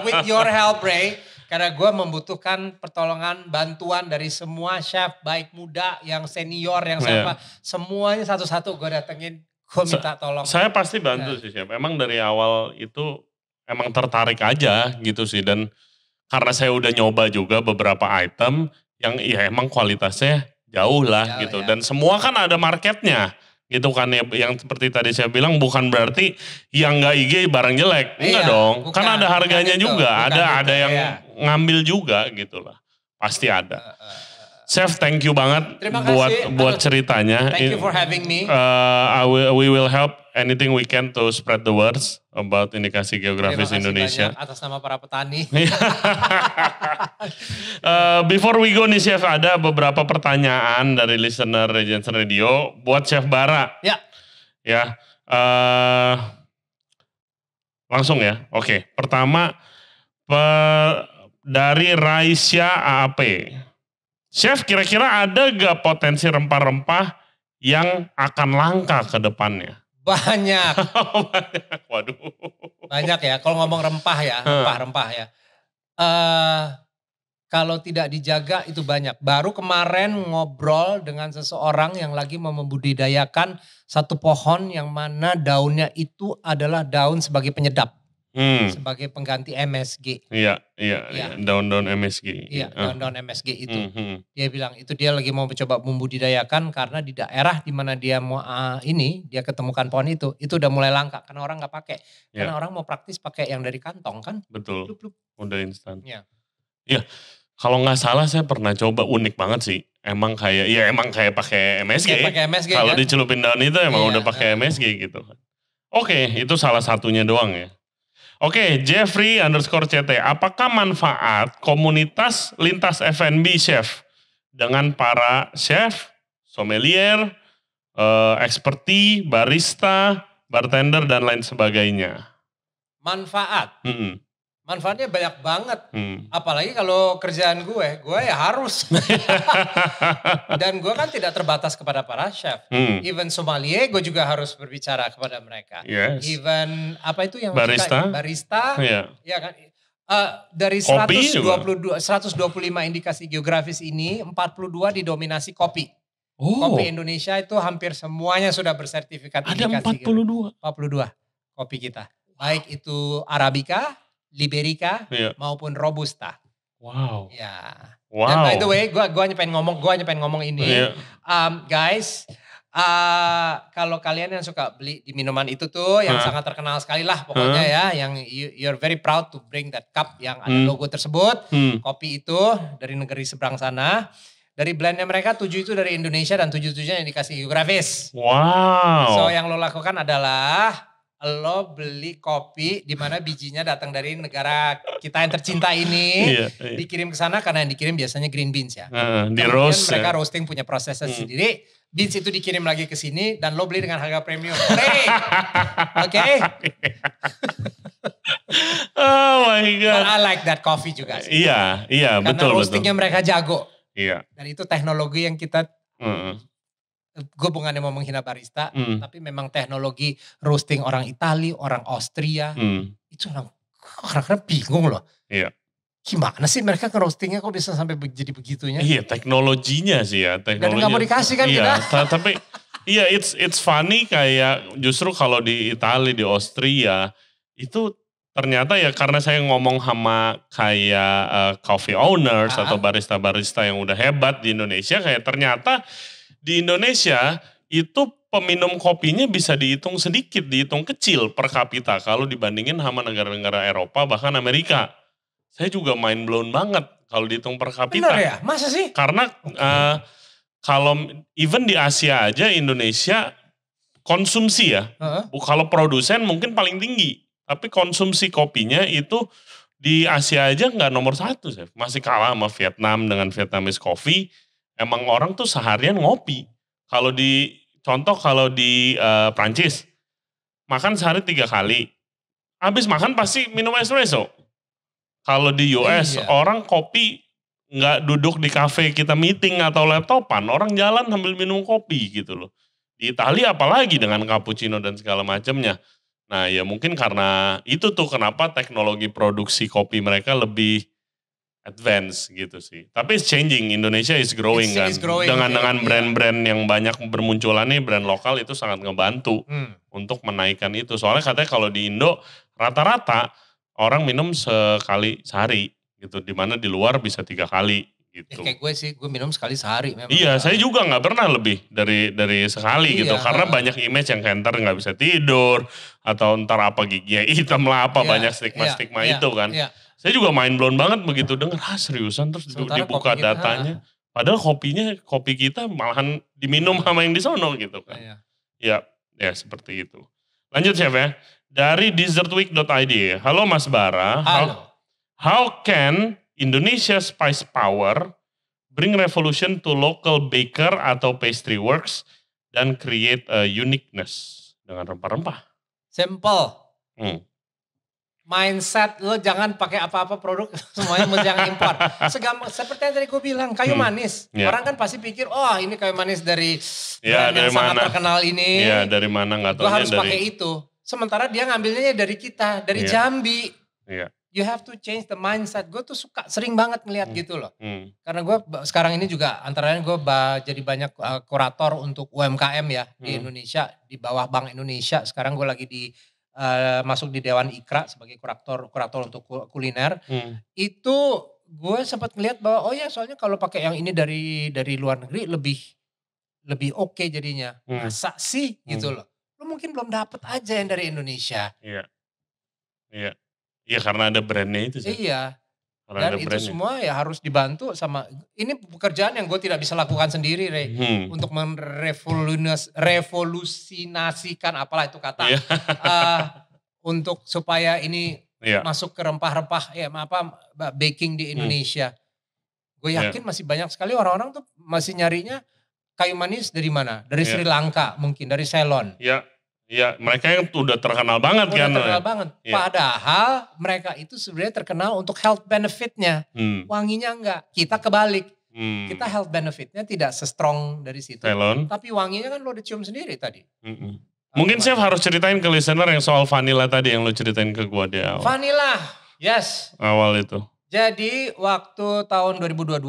with your help Ray. Karena gue membutuhkan pertolongan, bantuan dari semua chef. Baik muda, yang senior, yang siapa. Semuanya satu-satu gue datengin. Gue minta tolong. Saya pasti bantu sih Chef. Emang dari awal itu emang tertarik aja gitu sih. Dan karena saya udah nyoba juga beberapa item yang ya emang kualitasnya jauh lah gitu. Dan semua kan ada marketnya gitu kan ya. Yang seperti tadi saya bilang bukan berarti yang gak IG barang jelek. Enggak dong. Kan ada harganya juga. Ada yang ngambil juga gitu lah. Pasti ada. Chef, thank you banget buat ceritanya. Thank you for having me. We will help anything we can to spread the words about indikasi geografis Indonesia. Banyak atas nama para petani. Before we go nih Chef, ada beberapa pertanyaan dari listener Regency Radio buat Chef Bara. Ya. Langsung ya. Oke. Pertama dari Raisya AAP. Chef, kira-kira ada gak potensi rempah-rempah yang akan langka ke depannya? Banyak. Waduh. Banyak ya. Kalau ngomong rempah ya, rempah-rempah ya. Kalau tidak dijaga itu banyak. Baru kemarin ngobrol dengan seseorang yang lagi mau membudidayakan satu pohon yang mana daunnya itu adalah daun sebagai penyedap. Sebagai pengganti MSG. Iya. Daun-daun MSG. Iya, daun-daun MSG itu. Dia bilang itu dia lagi mau mencoba membudidayakan karena di daerah di mana dia mau dia ketemukan pohon itu udah mulai langka karena orang nggak pakai. Karena orang mau praktis pakai yang dari kantong kan. Betul. Udah instan. Iya. Kalau nggak salah saya pernah coba, unik banget sih. Emang kayak pakai MSG. Kalau kan? dicelupin daun itu emang udah pakai MSG gitu. Oke, itu salah satunya doang ya. Oke, Jeffrey_CT. Apakah manfaat komunitas lintas F&B Chef dengan para chef, sommelier, experti, barista, bartender dan lain sebagainya? Manfaat. Manfaatnya banyak banget. Apalagi kalau kerjaan gue ya harus. Dan gue kan tidak terbatas kepada para chef. Even sommelier gue juga harus berbicara kepada mereka. Yes. Even apa itu yang barista. Ya kan. Dari 125 indikasi geografis ini 42 didominasi kopi. Kopi Indonesia itu hampir semuanya sudah bersertifikat indikasi. Ada 42 kopi kita. Baik itu Arabica, Liberica maupun Robusta. Wow. Ya. Wow. Dan by the way, gue hanya pengen ngomong ini. Guys, kalau kalian yang suka beli di minuman itu tuh yang sangat terkenal sekali lah pokoknya ya, yang you're very proud to bring that cup yang ada logo tersebut. Kopi itu dari negeri seberang sana. Dari blendnya mereka 7 itu dari Indonesia dan 7-7-nya dikasih geografis. Wow. So yang lo lakukan adalah lo beli kopi di mana bijinya datang dari negara kita yang tercinta ini, dikirim ke sana karena yang dikirim biasanya green beans ya. Di roast. Mereka roasting punya prosesnya sendiri. Beans itu dikirim lagi ke sini dan lo beli dengan harga premium. Oke? Oh my God. But I like that coffee juga sih. Iya, betul. Karena roastingnya mereka jago. Iya. Dan itu teknologi yang kita gue bukannya mau menghina barista, tapi memang teknologi roasting orang Itali, orang Austria, itu kadang-kadang bingung loh. Iya. Gimana sih mereka nge-roastingnya kok bisa sampai jadi begitunya? Iya, teknologinya sih ya. Dan gak mau dikasih kan kita. Tapi it's funny kayak justru kalau di Itali, di Austria, itu ternyata ya karena saya ngomong sama kayak coffee owners atau barista-barista yang udah hebat di Indonesia, kayak ternyata di Indonesia itu peminum kopinya bisa dihitung sedikit, dihitung kecil per kapita kalau dibandingin sama negara-negara Eropa bahkan Amerika. Saya juga mind blown banget kalau dihitung per kapita. Benar ya? Masa sih? Karena kalau even di Asia aja Indonesia konsumsi ya. Kalau produsen mungkin paling tinggi. Tapi konsumsi kopinya itu di Asia aja nggak nomor 1. Masih kalah sama Vietnam dengan Vietnamese coffee. Emang orang tuh seharian ngopi. Kalau di Prancis, makan sehari 3 kali. Habis makan pasti minum espresso. Kalau di US, orang kopi nggak duduk di kafe kita meeting atau laptopan. Orang jalan sambil minum kopi gitu loh. Di Italia apalagi dengan cappuccino dan segala macamnya. Nah ya mungkin karena itu tuh kenapa teknologi produksi kopi mereka lebih advance gitu sih. Tapi it's changing, Indonesia is growing kan. Dengan brand-brand yang banyak bermunculan nih, brand lokal itu sangat ngebantu untuk menaikkan itu. Soalnya katanya kalau di Indo rata-rata orang minum sekali sehari gitu. Dimana di luar bisa 3 kali gitu. Kayak gue sih, gue minum sekali sehari. Memang iya, saya juga gak pernah lebih dari sekali gitu. Karena banyak image yang kayak ntar gak bisa tidur. Atau ntar apa giginya hitam lah apa, banyak stigma-stigma itu kan. Saya juga mind blown banget begitu denger, seriusan terus dibuka datanya. Padahal kopi kita malahan diminum sama yang di sono gitu kan. Ya seperti itu. Lanjut Chef ya. Dari dessertweek.id. Halo Mas Bara. Halo. How can Indonesia Spice Power bring revolution to local baker atau pastry works dan create a uniqueness dengan rempah-rempah? Simple. Mindset lo jangan pakai apa-apa produk semuanya jangan impor. Seperti yang tadi gue bilang, kayu manis. Orang kan pasti pikir, oh ini kayu manis dari brand yang sangat terkenal ini. Iya, dari mana nggak tahu. Gue harus pakai itu. Sementara dia ngambilnya dari kita, dari Jambi. Iya. You have to change the mindset. Gue tuh sering banget ngeliat gitu loh. Karena gue sekarang ini juga antara lain gue jadi banyak kurator untuk UMKM ya di Indonesia, di bawah Bank Indonesia. Sekarang gue lagi masuk di Dewan Ikra sebagai kurator untuk kuliner. Itu gue sempat ngeliat bahwa soalnya kalau pakai yang ini dari luar negeri lebih oke jadinya. Masa sih gitu loh. Lo mungkin belum dapet aja yang dari Indonesia. Iya karena ada brandnya itu sih. Iya. Dan itu semua ya harus dibantu sama, ini pekerjaan yang gue tidak bisa lakukan sendiri Rey. Untuk merevolusinasikan apalah itu kata. Untuk supaya ini masuk ke rempah-rempah baking di Indonesia. Gue yakin masih banyak sekali orang-orang tuh masih nyarinya kayu manis dari mana? Dari Sri Lanka mungkin, dari Ceylon. Iya, mereka yang udah terkenal banget kan. Terkenal banget. Padahal mereka itu sebenarnya terkenal untuk health benefitnya. Wanginya enggak. Kita kebalik. Kita health benefitnya tidak se-strong dari situ. Ceylon. Tapi wanginya kan lo udah cium sendiri tadi. Mungkin Chef harus ceritain ke listener yang soal vanilla tadi yang lo ceritain ke gua di awal. Vanilla, yes. Awal itu. Jadi waktu tahun 2022,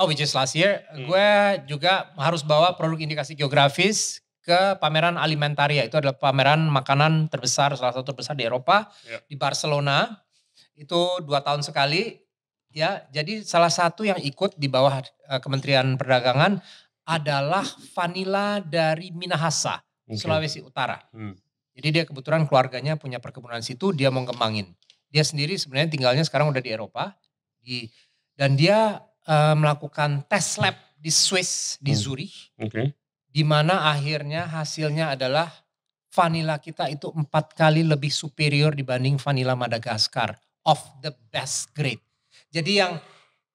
which is last year, gue juga harus bawa produk indikasi geografis ke pameran Alimentaria. Itu adalah pameran makanan terbesar, salah satu terbesar di Eropa, di Barcelona. Itu 2 tahun sekali. Ya, jadi salah satu yang ikut di bawah Kementerian Perdagangan adalah vanilla dari Minahasa, Sulawesi Utara. Jadi dia kebetulan keluarganya punya perkebunan situ, dia mau ngembangin. Dia sendiri sebenarnya tinggalnya sekarang udah di Eropa. Dan dia melakukan tes lab di Swiss, di Zurich. Di mana akhirnya hasilnya adalah vanilla kita itu 4 kali lebih superior dibanding vanilla Madagaskar. Of the best grade. Jadi yang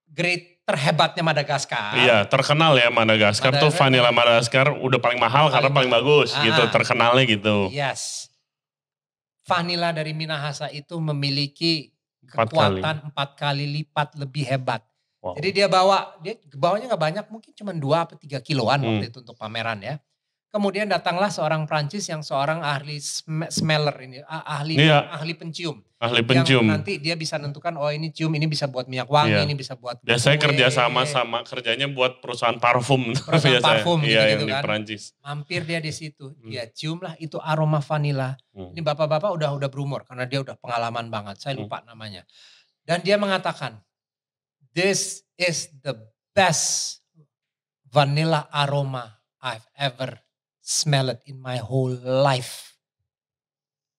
grade terhebatnya Madagaskar. Iya, terkenal ya Madagaskar tuh vanilla Madagaskar udah paling mahal karena paling bagus gitu, terkenalnya gitu. Yes. Vanilla dari Minahasa itu memiliki kekuatan 4 kali lipat lebih hebat. Wow. Jadi dia bawanya gak banyak, mungkin cuma 2 atau 3 kiloan waktu itu untuk pameran ya. Kemudian datanglah seorang Prancis yang seorang ahli smeller ini, ahli pencium. Ahli pencium. Yang nanti dia bisa nentukan, oh ini cium, ini bisa buat minyak wangi, ini bisa buat biasanya kerja sama kerjanya buat perusahaan parfum. Perusahaan parfum gitu yang di kan. Perancis. Mampir dia di situ, dia cium lah itu aroma vanilla. Ini bapak-bapak udah berumur karena dia udah pengalaman banget, saya lupa namanya. Dan dia mengatakan, this is the best vanilla aroma I've ever smelled in my whole life.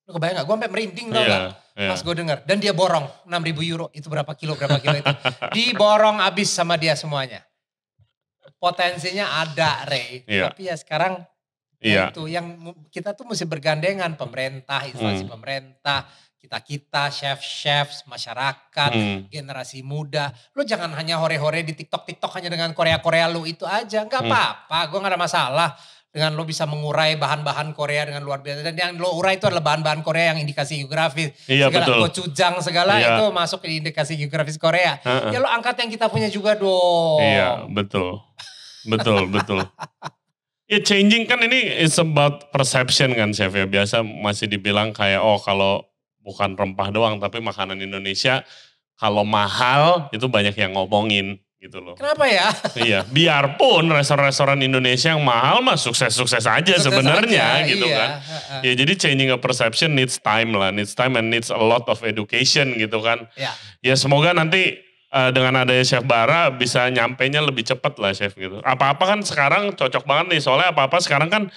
Lu kebayang gak? Gue sampai merinding tau gak? Pas gue denger. Dan dia borong 6.000 euro. Itu berapa kilo itu. Diborong abis sama dia semuanya. Potensinya ada Rey. Tapi ya sekarang itu yang kita tuh mesti bergandengan. Pemerintah, instansi pemerintah. Kita chef-chef, masyarakat, generasi muda. Lu jangan hanya hore-hore di TikTok hanya dengan Korea-Korea lu itu aja. Gak apa-apa, gue gak ada masalah. Dengan lo bisa mengurai bahan-bahan Korea dengan luar biasa. Dan yang lo urai itu adalah bahan-bahan Korea yang indikasi geografis. Iya, segala betul. Gochujang segala itu masuk ke indikasi geografis Korea. Ya lo angkat yang kita punya juga dong. Iya, betul. Ya changing kan ini is about perception kan Chef ya. Biasa masih dibilang kayak kalau bukan rempah doang tapi makanan Indonesia kalau mahal itu banyak yang ngomongin gitu loh. Kenapa ya? Iya, biarpun restoran-restoran Indonesia yang mahal mah sukses-sukses aja sebenarnya gitu kan. Ya jadi changing a perception needs time and needs a lot of education gitu kan. Ya semoga nanti dengan adanya Chef Bara bisa nyampainya lebih cepat lah Chef gitu. Apa-apa kan sekarang cocok banget nih soalnya apa-apa sekarang kan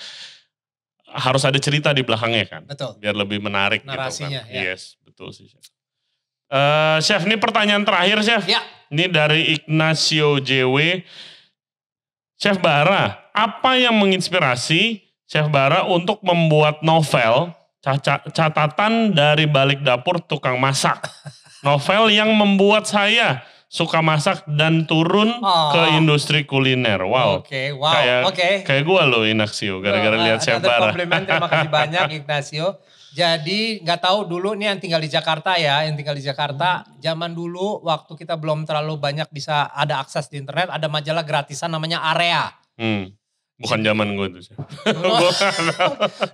harus ada cerita di belakangnya kan. Betul. Biar lebih menarik narasinya, gitu kan. Yes, betul sih Chef. Chef ini pertanyaan terakhir Chef. Ya. Ini dari Ignacio JW. Chef Bara, apa yang menginspirasi Chef Bara untuk membuat novel catatan dari balik dapur tukang masak? Novel yang membuat saya suka masak dan turun ke industri kuliner. Wow. Kayak gue loh Ignacio, gara-gara lihat Chef Bara. Komplimen, terima kasih banyak Ignacio. Jadi nggak tahu dulu nih yang tinggal di Jakarta ya, zaman dulu waktu kita belum terlalu banyak bisa ada akses di internet, ada majalah gratisan namanya Area. Bukan zaman gue tuh.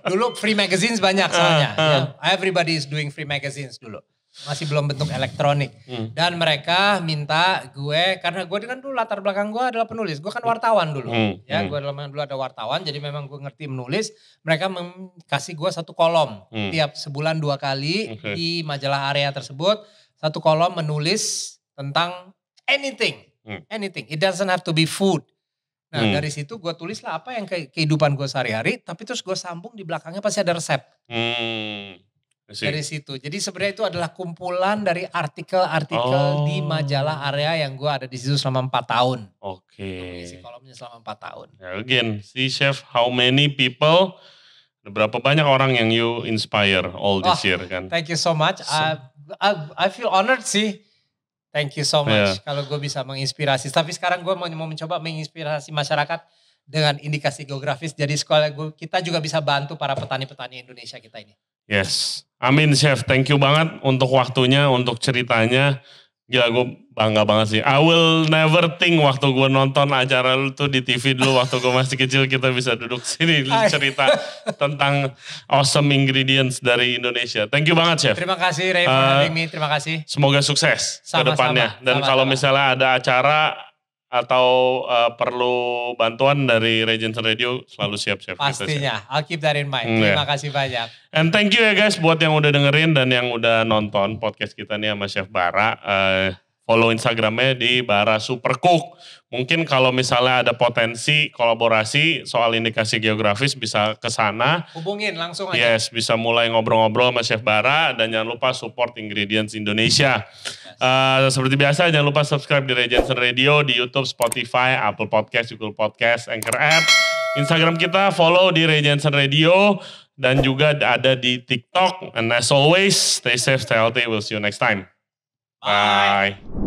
Dulu free magazines banyak soalnya. Everybody is doing free magazines dulu. Masih belum bentuk elektronik. Dan mereka minta gue, karena gue kan dulu latar belakang gue adalah penulis. Gue kan wartawan dulu. Ya, gue dulu ada wartawan, jadi memang gue ngerti menulis. Mereka kasih gue satu kolom. Tiap sebulan 2 kali di majalah Area tersebut. Satu kolom menulis tentang anything. Anything. It doesn't have to be food. Nah dari situ gue tulislah apa yang kehidupan gue sehari-hari. Tapi terus gue sambung di belakangnya pasti ada resep. Dari situ. Jadi sebenarnya itu adalah kumpulan dari artikel-artikel di majalah Area yang gue ada di situ selama 4 tahun. Isi kolomnya selama 4 tahun. Again, see Chef, how many people, berapa banyak orang yang you inspire all this year kan? Thank you so much. I feel honored sih. Thank you so much. Kalau gue bisa menginspirasi. Tapi sekarang gue mau mencoba menginspirasi masyarakat dengan indikasi geografis. Jadi kita juga bisa bantu para petani-petani Indonesia kita ini. Yes. Amin Chef, thank you banget untuk waktunya, untuk ceritanya. Gila gue bangga banget sih. I will never think waktu gue nonton acara lu tuh di TV dulu waktu gue masih kecil kita bisa duduk sini cerita tentang awesome ingredients dari Indonesia. Thank you banget Chef. Terima kasih Ray for having me, terima kasih. Semoga sukses ke depannya. Dan kalau misalnya ada acara atau perlu bantuan dari Regency Radio selalu siap Chef. Pastinya, I'll keep that in mind. Terima kasih banyak. And thank you ya guys buat yang udah dengerin dan yang udah nonton podcast kita nih sama Chef Bara. Follow Instagramnya di Bara Supercook. Mungkin kalau misalnya ada potensi kolaborasi soal indikasi geografis bisa ke sana. Hubungin langsung aja. Yes, bisa mulai ngobrol-ngobrol sama Chef Bara dan jangan lupa support Ingredients Indonesia. Seperti biasa jangan lupa subscribe di Regency Radio di YouTube, Spotify, Apple Podcast, Google Podcast, Anchor App. Instagram kita follow di Regency Radio dan juga ada di TikTok. And as always, stay safe, stay healthy. We'll see you next time. Bye.